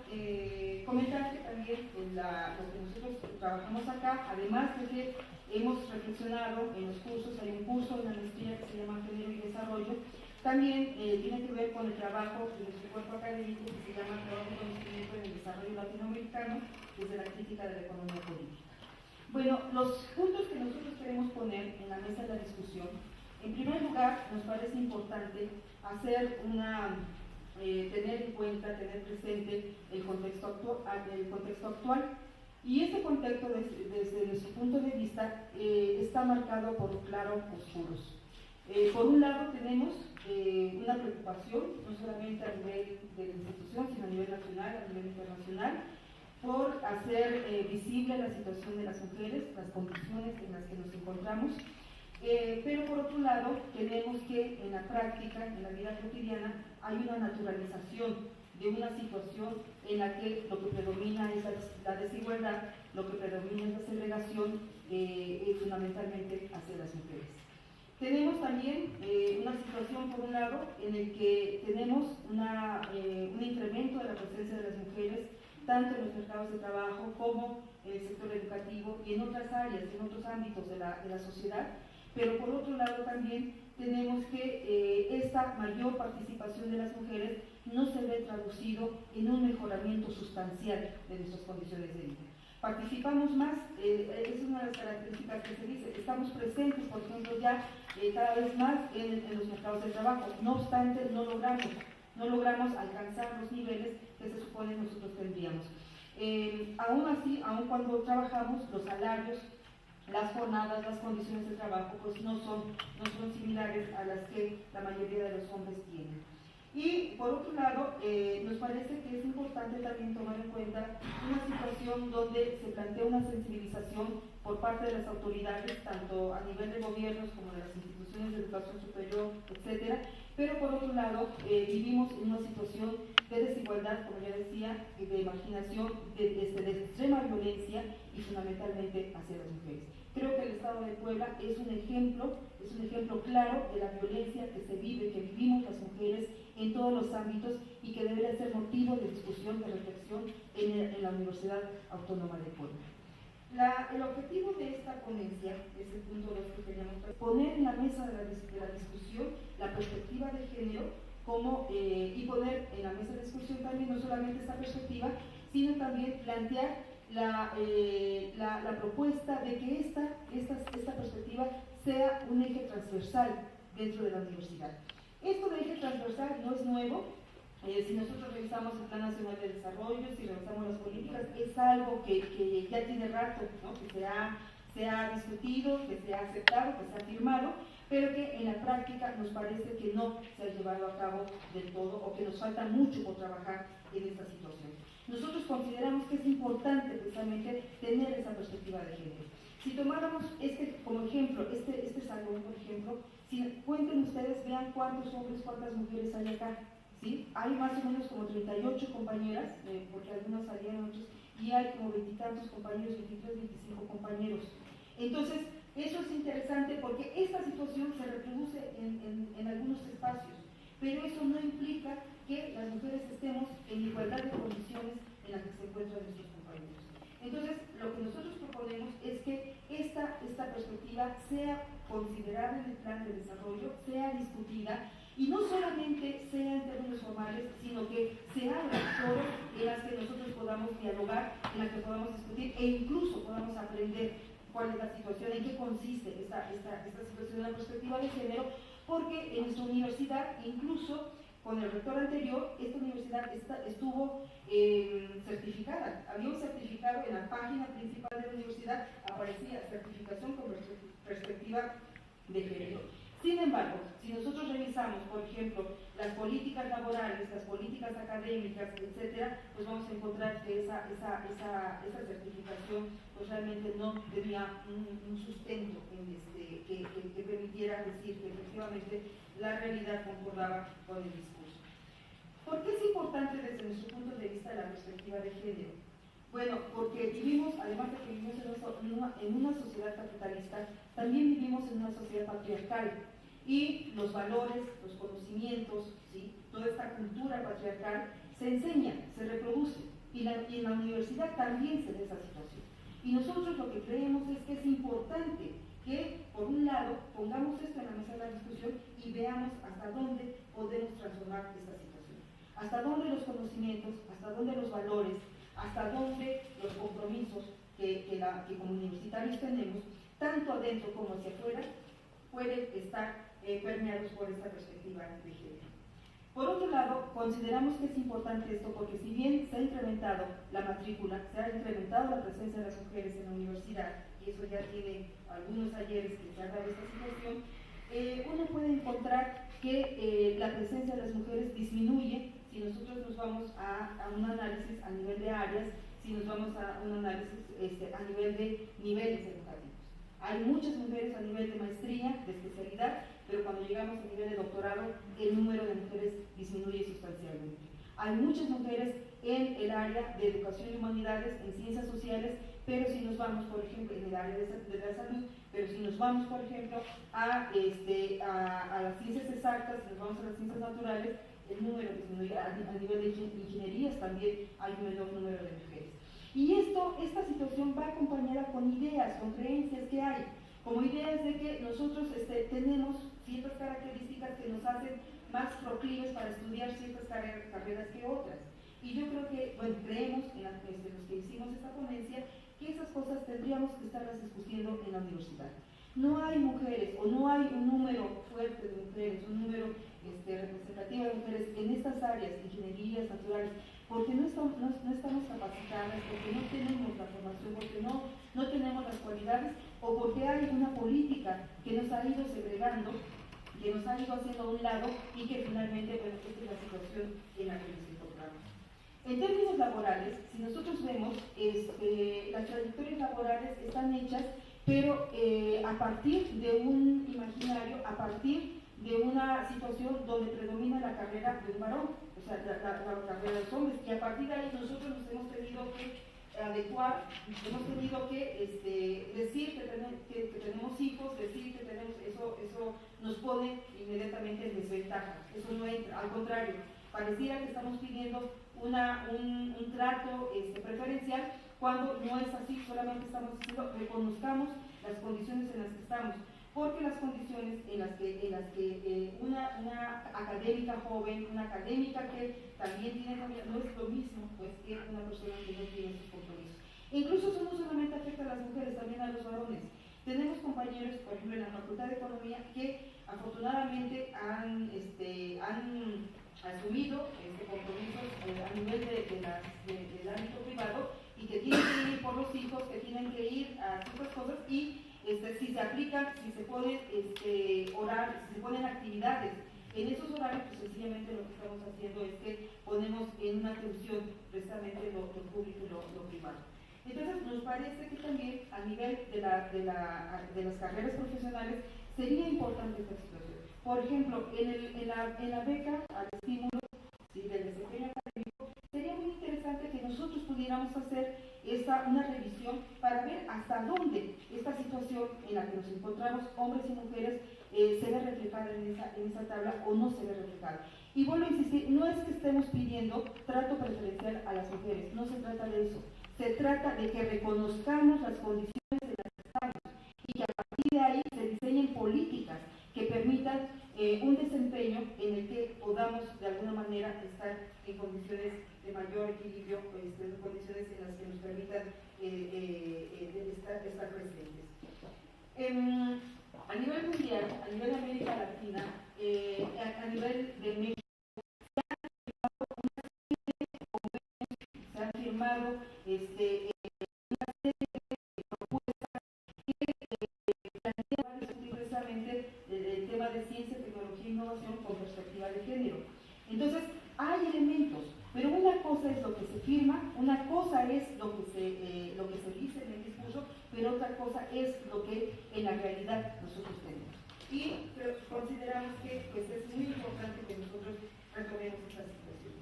comentar que también lo que nosotros trabajamos acá, además de que hemos reflexionado en los cursos, hay un curso en la maestría que se llama Género y Desarrollo, también tiene que ver con el trabajo de nuestro cuerpo académico que se llama Trabajo y Conocimiento en el Desarrollo Latinoamericano desde la crítica de la economía política. Bueno, los puntos que nosotros queremos poner en la mesa de la discusión, en primer lugar, nos parece importante hacer tener en cuenta, tener presente el contexto actual. Y este contexto, desde nuestro punto de vista, está marcado por claroscuros. Por un lado tenemos una preocupación, no solamente a nivel de la institución, sino a nivel nacional, a nivel internacional, por hacer visible la situación de las mujeres, las condiciones en las que nos encontramos, pero por otro lado tenemos que en la práctica, en la vida cotidiana, hay una naturalización de una situación en la que lo que predomina es la desigualdad, lo que predomina es la segregación, fundamentalmente hacia las mujeres. Tenemos también una situación, por un lado, en el que tenemos un incremento de la presencia de las mujeres, tanto en los mercados de trabajo como en el sector educativo y en otras áreas, en otros ámbitos de la sociedad, pero por otro lado también tenemos que esta mayor participación de las mujeres no se ve traducido en un mejoramiento sustancial de nuestras condiciones de vida. Participamos más, es una de las características que se dice, estamos presentes, por ejemplo, ya cada vez más en los mercados de trabajo, no obstante no logramos alcanzar los niveles que se supone nosotros tendríamos. Aún así, aún cuando trabajamos, los salarios, las jornadas, las condiciones de trabajo, pues no son similares a las que la mayoría de los hombres tienen. Y por otro lado, nos parece que es importante también tomar en cuenta una situación donde se plantea una sensibilización por parte de las autoridades, tanto a nivel de gobiernos como de las instituciones de educación superior, etcétera, pero por otro lado vivimos en una situación de desigualdad, como ya decía, de marginación, de extrema violencia y fundamentalmente hacia las mujeres. Creo que el Estado de Puebla es un ejemplo claro de la violencia que se vive, que vivimos las mujeres en todos los ámbitos y que debería ser motivo de discusión, de reflexión en la Universidad Autónoma de Puebla. El objetivo de esta ponencia, es el punto 2 que queríamos poner en la mesa de la discusión la perspectiva de género y poner en la mesa de discusión también no solamente esta perspectiva, sino también plantear la propuesta de que esta perspectiva sea un eje transversal dentro de la universidad. Esto de eje transversal no es nuevo. Si nosotros revisamos el Plan Nacional de Desarrollo, si revisamos las políticas, es algo que ya tiene rato, ¿no? Que se ha discutido, que se ha aceptado, que se ha firmado, pero que en la práctica nos parece que no se ha llevado a cabo del todo o que nos falta mucho por trabajar en esta situación. Nosotros consideramos que es importante precisamente tener esa perspectiva de género. Si tomáramos como ejemplo, este salón, por ejemplo, cuenten ustedes, vean cuántos hombres, cuántas mujeres hay acá. ¿Sí? Hay más o menos como 38 compañeras, porque algunas salían otros, y hay como 20 y tantos compañeros, 23, 25 compañeros. Entonces, eso es interesante porque esta situación se reproduce en algunos espacios, pero eso no implica que las mujeres estemos en igualdad de condiciones en las que se encuentran nuestros compañeros. Entonces, lo que nosotros proponemos es que esta perspectiva sea considerada en el plan de desarrollo, sea discutida, y no solamente sea en términos formales, sino que se abran foros en las que nosotros podamos dialogar, en las que podamos discutir e incluso podamos aprender cuál es la situación, en qué consiste esta situación de la perspectiva de género, porque en nuestra universidad, incluso con el rector anterior, esta universidad estuvo certificada. Había un certificado en la página principal de la universidad, aparecía certificación con perspectiva de género. Sin embargo, si nosotros revisamos, por ejemplo, las políticas laborales, las políticas académicas, etcétera, pues vamos a encontrar que esa certificación pues realmente no tenía un sustento que permitiera decir que efectivamente la realidad concordaba con el discurso. ¿Por qué es importante desde nuestro punto de vista la perspectiva de género? Bueno, porque vivimos, además de que vivimos en una sociedad capitalista, también vivimos en una sociedad patriarcal. Y los valores, los conocimientos, ¿sí?, toda esta cultura patriarcal se enseña, se reproduce. Y en la universidad también se ve esa situación. Y nosotros lo que creemos es que es importante que, por un lado, pongamos esto en la mesa de la discusión y veamos hasta dónde podemos transformar esta situación. Hasta dónde los conocimientos, hasta dónde los valores, hasta dónde los compromisos que como universitarios tenemos, tanto adentro como hacia afuera, pueden estar permeados por esta perspectiva de género. Por otro lado, consideramos que es importante esto porque si bien se ha incrementado la matrícula, se ha incrementado la presencia de las mujeres en la universidad, y eso ya tiene algunos ayeres que se ha dado esta situación, uno puede encontrar que la presencia de las mujeres disminuye si nosotros nos vamos a un análisis a nivel de áreas, si nos vamos a un análisis a nivel de niveles educativos. Hay muchas mujeres a nivel de maestría, de especialidad, pero cuando llegamos a nivel de doctorado, el número de mujeres disminuye sustancialmente. Hay muchas mujeres en el área de educación y humanidades, en ciencias sociales, pero si nos vamos, por ejemplo, en el área de la salud, pero si nos vamos, por ejemplo, a las ciencias exactas, si nos vamos a las ciencias naturales, el número disminuye. A nivel de ingenierías también hay un menor número de mujeres. Y esta situación va acompañada con ideas, con creencias que hay, como ideas de que nosotros tenemos ciertas características que nos hacen más proclives para estudiar ciertas carreras que otras. Y yo creo que, bueno, creemos en los que hicimos esta ponencia, que esas cosas tendríamos que estarlas discutiendo en la universidad. No hay mujeres, o no hay un número fuerte de mujeres, un número representativo de mujeres en estas áreas, ingenierías naturales, porque no estamos capacitadas, porque no tenemos la formación, porque no tenemos las cualidades, o porque hay una política que nos ha ido segregando, que nos ha ido haciendo a un lado y que finalmente, bueno, esta es la situación en la que nos encontramos. En términos laborales, si nosotros vemos, las trayectorias laborales están hechas, pero a partir de un imaginario, a partir de una situación donde predomina la carrera de un varón, o sea, la carrera de los hombres, y a partir de ahí nosotros nos hemos tenido que adecuar, hemos tenido que decir que tenemos hijos, decir que tenemos, eso nos pone inmediatamente en desventaja, eso no entra, al contrario, pareciera que estamos pidiendo un trato preferencial, cuando no es así, solamente estamos diciendo reconozcamos las condiciones en las que estamos, porque las condiciones en las que una académica joven, una académica que también tiene familia, no es lo mismo pues que una persona que no tiene sus compromisos. Incluso eso no solamente afecta a las mujeres, también a los varones. Tenemos compañeros, por ejemplo, en la Facultad de Economía, que afortunadamente han asumido compromisos a nivel del ámbito privado y que tienen que ir por los hijos, que tienen que ir a ciertas cosas y si se aplican, si se ponen horarios, si se ponen actividades en esos horarios, pues sencillamente lo que estamos haciendo es que ponemos en una tensión precisamente lo público y lo privado. Entonces nos parece que también a nivel de las carreras profesionales sería importante esta situación. Por ejemplo, en la beca al estímulo del desempeño académico, sería muy interesante que nosotros pudiéramos hacer una revisión para ver hasta dónde esta situación en la que nos encontramos, hombres y mujeres, se ve reflejada en esa tabla o no se ve reflejada. Y vuelvo a insistir, no es que estemos pidiendo trato preferencial a las mujeres, no se trata de eso. Se trata de que reconozcamos las condiciones en las que estamos y que a partir de ahí se diseñen políticas que permitan un desempeño en el que podamos de alguna manera estar en condiciones de mayor equilibrio, en condiciones en las que nos permitan estar presentes. A nivel mundial, a nivel de América Latina, a nivel de México, se han firmado una serie de propuestas que plantean discutir precisamente el tema de información con perspectiva de género. Entonces, hay elementos, pero una cosa es lo que se firma, una cosa es lo que se dice en el discurso, pero otra cosa es lo que en la realidad nosotros tenemos. Y consideramos que pues, es muy importante que nosotros retomemos esta situación.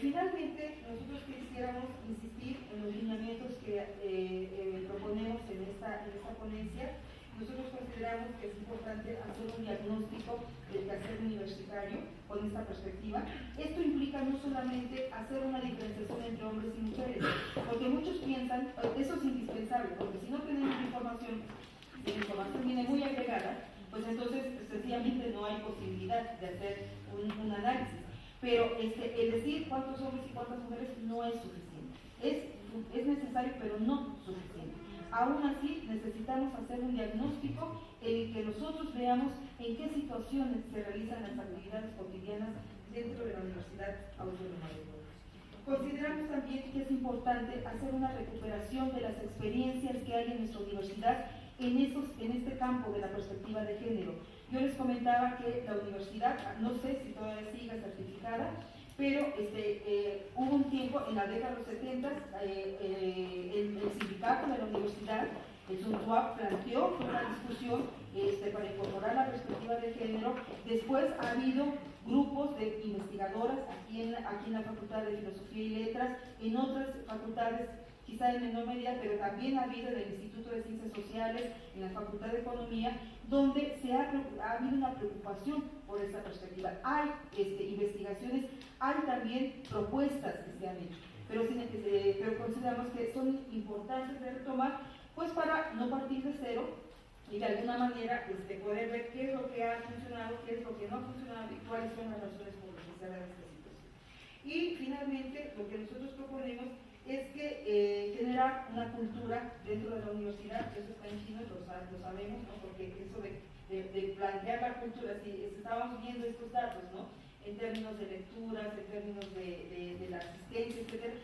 Finalmente, nosotros quisiéramos insistir en los lineamientos que proponemos en esta ponencia. Nosotros consideramos que es importante hacer un diagnóstico del quehacer universitario con esta perspectiva. Esto implica no solamente hacer una diferenciación entre hombres y mujeres, porque muchos piensan, eso es indispensable, porque si no tenemos información, si la información viene muy agregada, pues entonces sencillamente no hay posibilidad de hacer un análisis. Pero el decir cuántos hombres y cuántas mujeres no es suficiente. Es necesario, pero no suficiente. Aún así, necesitamos hacer un diagnóstico en el que nosotros veamos en qué situaciones se realizan las actividades cotidianas dentro de la Universidad Autónoma de Puebla. Consideramos también que es importante hacer una recuperación de las experiencias que hay en nuestra universidad en este campo de la perspectiva de género. Yo les comentaba que la universidad, no sé si todavía siga certificada, pero hubo un tiempo, en la década de los 70, el sindicato de la universidad, el SUNTUAP, planteó una discusión para incorporar la perspectiva de género. Después ha habido grupos de investigadoras aquí en la Facultad de Filosofía y Letras, en otras facultades quizá en menor medida, pero también ha habido en el Instituto de Ciencias Sociales, en la Facultad de Economía, donde ha habido una preocupación por esta perspectiva. Hay investigaciones, hay también propuestas que se han hecho, pero consideramos que son importantes de retomar, pues para no partir de cero y de alguna manera poder ver qué es lo que ha funcionado, qué es lo que no ha funcionado y cuáles son las razones por las que se da esta situación. Y finalmente, lo que nosotros proponemos es que generar una cultura dentro de la universidad, eso está en chino, lo sabemos, ¿no? Porque eso de plantear la cultura, si estábamos viendo estos datos, ¿no? En términos de lecturas, en términos de la asistencia, etc.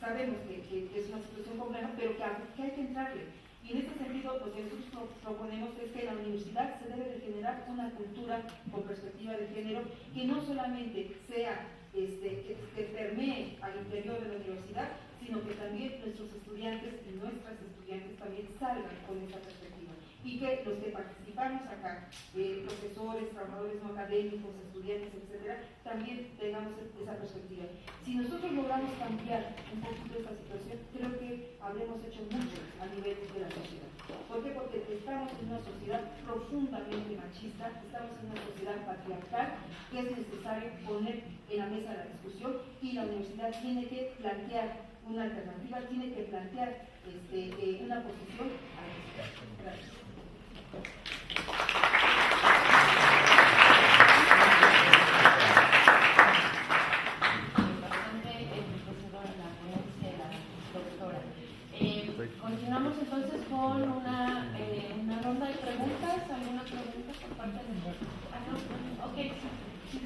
Sabemos que es una situación compleja, pero que hay que entrarle. Y en este sentido, lo que nosotros proponemos es que en la universidad se debe de generar una cultura con perspectiva de género que no solamente sea que permee al interior de la universidad, sino que también nuestros estudiantes y nuestras estudiantes también salgan con esa perspectiva. Y que los que participamos acá, profesores, trabajadores no académicos, estudiantes, etcétera, también tengamos esa perspectiva. Si nosotros logramos cambiar un poquito esta situación, creo que habremos hecho mucho a nivel de la sociedad. ¿Por qué? Porque estamos en una sociedad profundamente machista, estamos en una sociedad patriarcal que es necesario poner en la mesa de la discusión, y la universidad tiene que plantear una alternativa, tiene que plantear una posición a esto. Gracias. Continuamos entonces con una ronda de preguntas. ¿Alguna pregunta por parte de nosotros? No. Ok, sí.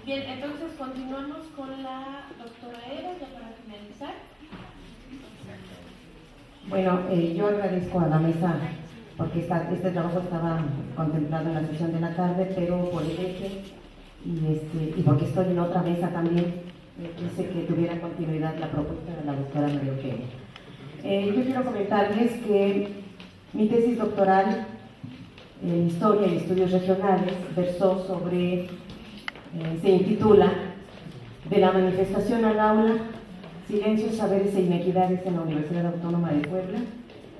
Bien, entonces continuamos con la doctora Eva, ya para finalizar. Bueno, yo agradezco a la mesa porque este trabajo estaba contemplado en la sesión de la tarde, pero por el eje y porque estoy en otra mesa también, quise que tuviera continuidad la propuesta de la doctora María Eugenia. Yo quiero comentarles que mi tesis doctoral en Historia y Estudios Regionales versó sobre, se intitula De la manifestación al aula, silencios, saberes e inequidades en la Universidad Autónoma de Puebla,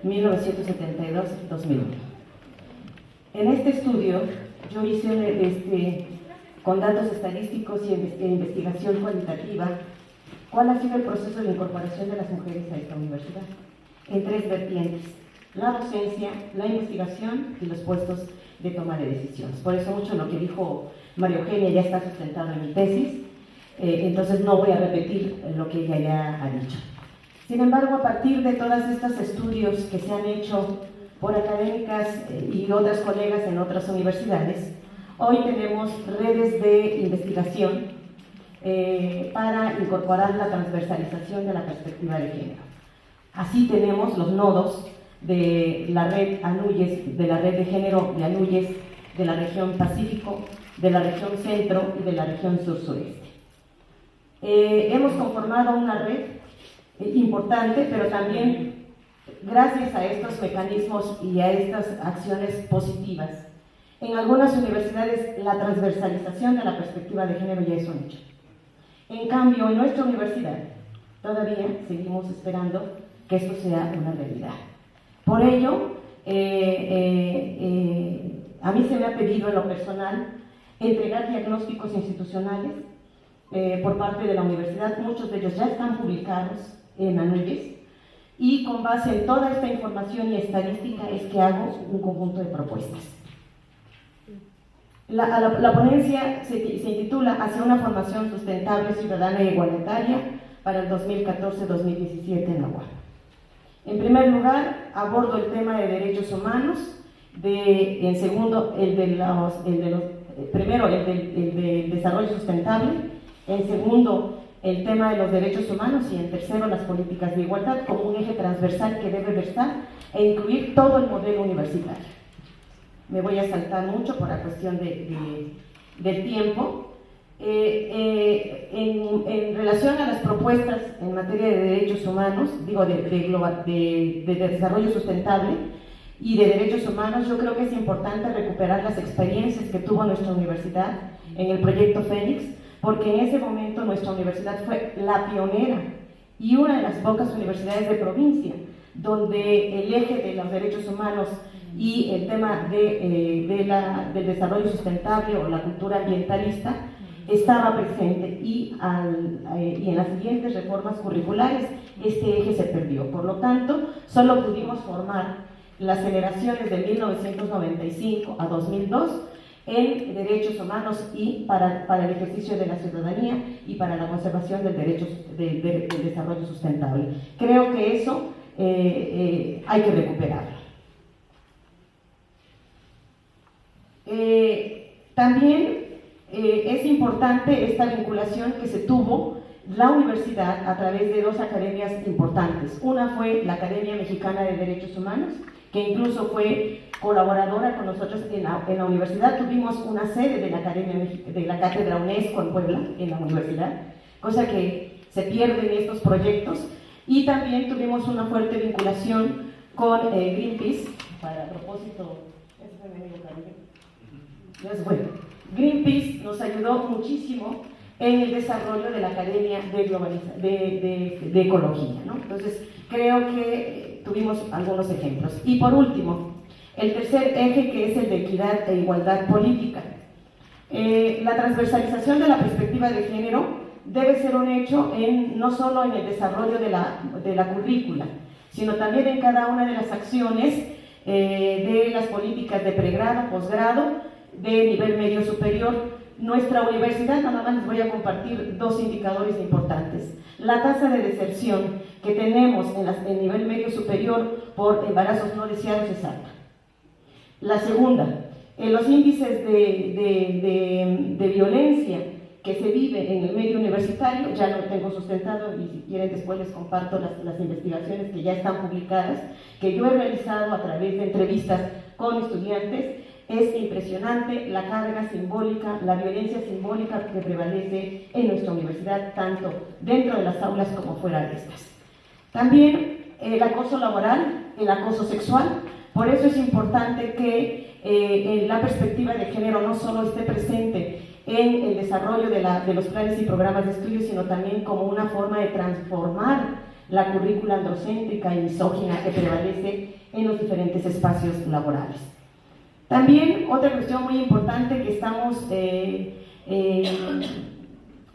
1972-2001. En este estudio yo hice con datos estadísticos y investigación cualitativa cuál ha sido el proceso de incorporación de las mujeres a esta universidad en tres vertientes: la docencia, la investigación y los puestos de toma de decisiones. Por eso mucho lo que dijo María Eugenia ya está sustentado en mi tesis, entonces no voy a repetir lo que ella ya ha dicho. Sin embargo, a partir de todos estos estudios que se han hecho por académicas y otras colegas en otras universidades, hoy tenemos redes de investigación para incorporar la transversalización de la perspectiva de género. Así tenemos los nodos de la red ANUYES, de la red de género de ANUYES, de la región Pacífico, de la región Centro y de la región Sur-Sureste. Hemos conformado una red importante, pero también gracias a estos mecanismos y a estas acciones positivas. En algunas universidades la transversalización de la perspectiva de género ya es un hecho. En cambio, en nuestra universidad todavía seguimos esperando que esto sea una realidad. Por ello, a mí se me ha pedido en lo personal entregar diagnósticos institucionales por parte de la universidad. Muchos de ellos ya están publicados en ANUYES, y con base en toda esta información y estadística es que hago un conjunto de propuestas. La ponencia se intitula Hacia una formación sustentable, ciudadana e igualitaria para el 2014-2017 en la UAM. En primer lugar, abordo el tema de derechos humanos, en segundo, primero el del desarrollo sustentable, en segundo, el tema de los derechos humanos, y en tercero, las políticas de igualdad como un eje transversal que debe versar e incluir todo el modelo universitario. Me voy a saltar mucho por la cuestión del tiempo. En relación a las propuestas en materia de derechos humanos, digo de desarrollo sustentable y de derechos humanos, yo creo que es importante recuperar las experiencias que tuvo nuestra universidad en el proyecto Fénix, porque en ese momento nuestra universidad fue la pionera y una de las pocas universidades de provincia donde el eje de los derechos humanos y el tema del desarrollo sustentable o la cultura ambientalista estaba presente, y en las siguientes reformas curriculares este eje se perdió. Por lo tanto, solo pudimos formar las generaciones de 1995 a 2002 en derechos humanos y para el ejercicio de la ciudadanía y para la conservación del desarrollo sustentable. Creo que eso hay que recuperarlo. También es importante esta vinculación que se tuvo la universidad a través de dos academias importantes. Una fue la Academia Mexicana de Derechos Humanos, que incluso fue colaboradora con nosotros en la universidad. Tuvimos una sede de la Cátedra UNESCO en Puebla, en la universidad, cosa que se pierde en estos proyectos. Y también tuvimos una fuerte vinculación con Greenpeace, para propósito, Greenpeace nos ayudó muchísimo en el desarrollo de la Academia de Ecología, ¿no? Entonces, creo que tuvimos algunos ejemplos. Y por último, el tercer eje, que es el de equidad e igualdad política. La transversalización de la perspectiva de género debe ser un hecho no solo en el desarrollo de la currícula, sino también en cada una de las acciones de las políticas de pregrado, posgrado, de nivel medio superior. Nuestra universidad, nada más les voy a compartir dos indicadores importantes. La tasa de deserción que tenemos en nivel medio superior por embarazos no deseados es alta. La segunda, en los índices de violencia que se vive en el medio universitario, ya lo tengo sustentado y si quieren después les comparto las investigaciones que ya están publicadas, que yo he realizado a través de entrevistas con estudiantes. Es impresionante la carga simbólica, la violencia simbólica que prevalece en nuestra universidad, tanto dentro de las aulas como fuera de estas. También el acoso laboral, el acoso sexual. Por eso es importante que la perspectiva de género no solo esté presente en el desarrollo de los planes y programas de estudio, sino también como una forma de transformar la currícula androcéntrica y misógina que prevalece en los diferentes espacios laborales. También otra cuestión muy importante que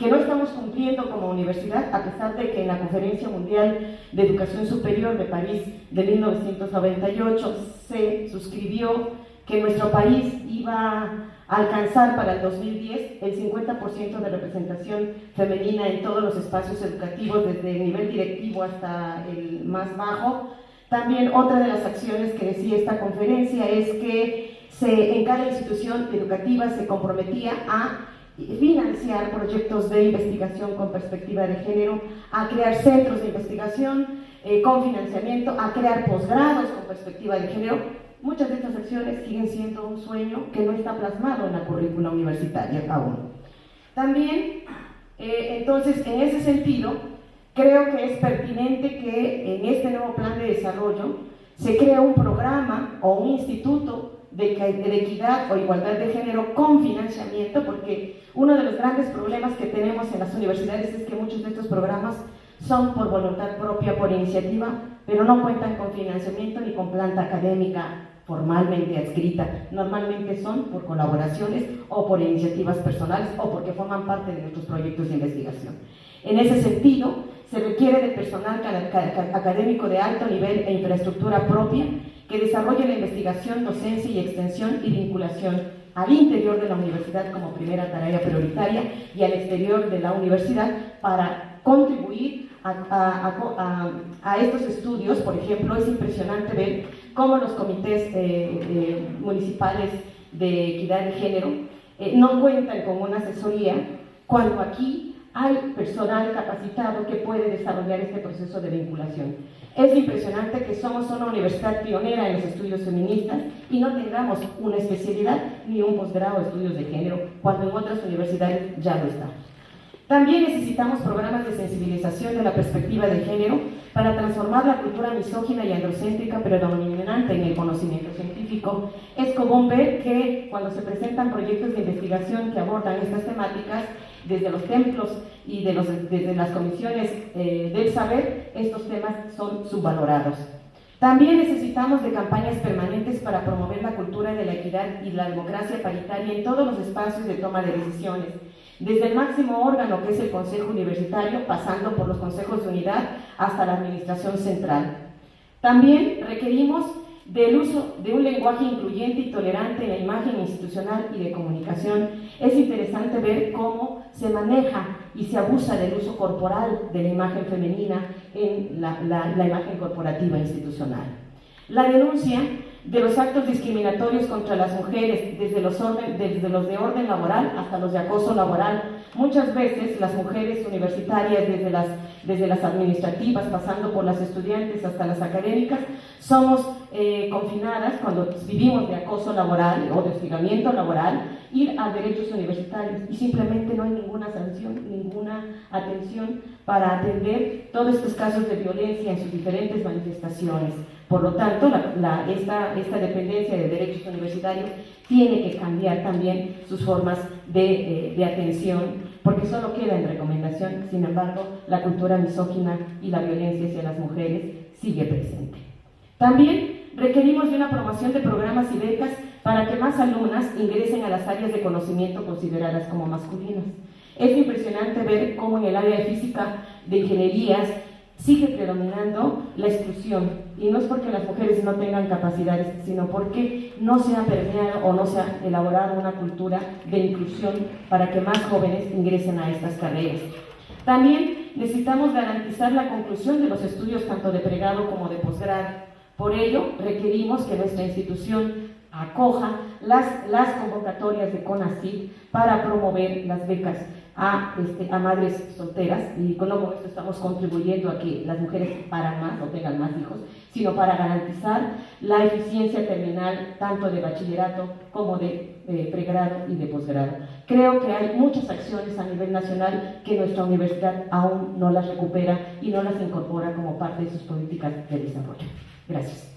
no estamos cumpliendo como universidad, a pesar de que en la Conferencia Mundial de Educación Superior de París de 1998 se suscribió que nuestro país iba a alcanzar para el 2010 el 50% de representación femenina en todos los espacios educativos, desde el nivel directivo hasta el más bajo. También otra de las acciones que decía esta conferencia es que en cada institución educativa se comprometía a financiar proyectos de investigación con perspectiva de género, a crear centros de investigación con financiamiento, a crear posgrados con perspectiva de género, muchas de estas acciones siguen siendo un sueño que no está plasmado en la currícula universitaria aún. También, entonces, en ese sentido, creo que es pertinente que en este nuevo plan de desarrollo se cree un programa o un instituto de equidad o igualdad de género con financiamiento, porque uno de los grandes problemas que tenemos en las universidades es que muchos de estos programas son por voluntad propia, por iniciativa, pero no cuentan con financiamiento ni con planta académica formalmente adscrita. Normalmente son por colaboraciones o por iniciativas personales o porque forman parte de nuestros proyectos de investigación. En ese sentido, se requiere de personal académico de alto nivel e infraestructura propia que desarrolle la investigación, docencia y extensión y vinculación al interior de la universidad como primera tarea prioritaria y al exterior de la universidad para contribuir a estos estudios. Por ejemplo, es impresionante ver cómo los comités municipales de equidad de género no cuentan con una asesoría cuando aquí hay personal capacitado que puede desarrollar este proceso de vinculación. Es impresionante que somos una universidad pionera en los estudios feministas y no tengamos una especialidad ni un posgrado de estudios de género, cuando en otras universidades ya lo está. También necesitamos programas de sensibilización de la perspectiva de género para transformar la cultura misógina y androcéntrica predominante en el conocimiento científico. Es común ver que cuando se presentan proyectos de investigación que abordan estas temáticas, desde los templos y desde las comisiones del saber, estos temas son subvalorados. También necesitamos de campañas permanentes para promover la cultura de la equidad y la democracia paritaria en todos los espacios de toma de decisiones, desde el máximo órgano que es el Consejo Universitario, pasando por los consejos de unidad hasta la administración central. También requerimos del uso de un lenguaje incluyente y tolerante en la imagen institucional y de comunicación. Es interesante ver cómo se maneja y se abusa del uso corporal de la imagen femenina en la imagen corporativa institucional. La denuncia de los actos discriminatorios contra las mujeres, desde los de orden laboral hasta los de acoso laboral. Muchas veces las mujeres universitarias, desde las administrativas, pasando por las estudiantes hasta las académicas, somos confinadas cuando vivimos de acoso laboral o de hostigamiento laboral, ir a derechos universitarios y simplemente no hay ninguna sanción, ninguna atención para atender todos estos casos de violencia en sus diferentes manifestaciones. Por lo tanto, esta dependencia de derechos universitarios tiene que cambiar también sus formas de atención, porque solo queda en recomendación. Sin embargo, la cultura misógina y la violencia hacia las mujeres sigue presente. También requerimos de una promoción de programas y becas para que más alumnas ingresen a las áreas de conocimiento consideradas como masculinas. Es impresionante ver cómo en el área de física, de ingenierías, sigue predominando la exclusión, y no es porque las mujeres no tengan capacidades, sino porque no se ha permeado o no se ha elaborado una cultura de inclusión para que más jóvenes ingresen a estas carreras. También necesitamos garantizar la conclusión de los estudios tanto de pregrado como de posgrado. Por ello, requerimos que nuestra institución acoja las convocatorias de CONACYT para promover las becas a madres solteras, y con esto estamos contribuyendo a que las mujeres paran más o tengan más hijos, sino para garantizar la eficiencia terminal tanto de bachillerato como de pregrado y de posgrado. Creo que hay muchas acciones a nivel nacional que nuestra universidad aún no las recupera y no las incorpora como parte de sus políticas de desarrollo. Gracias.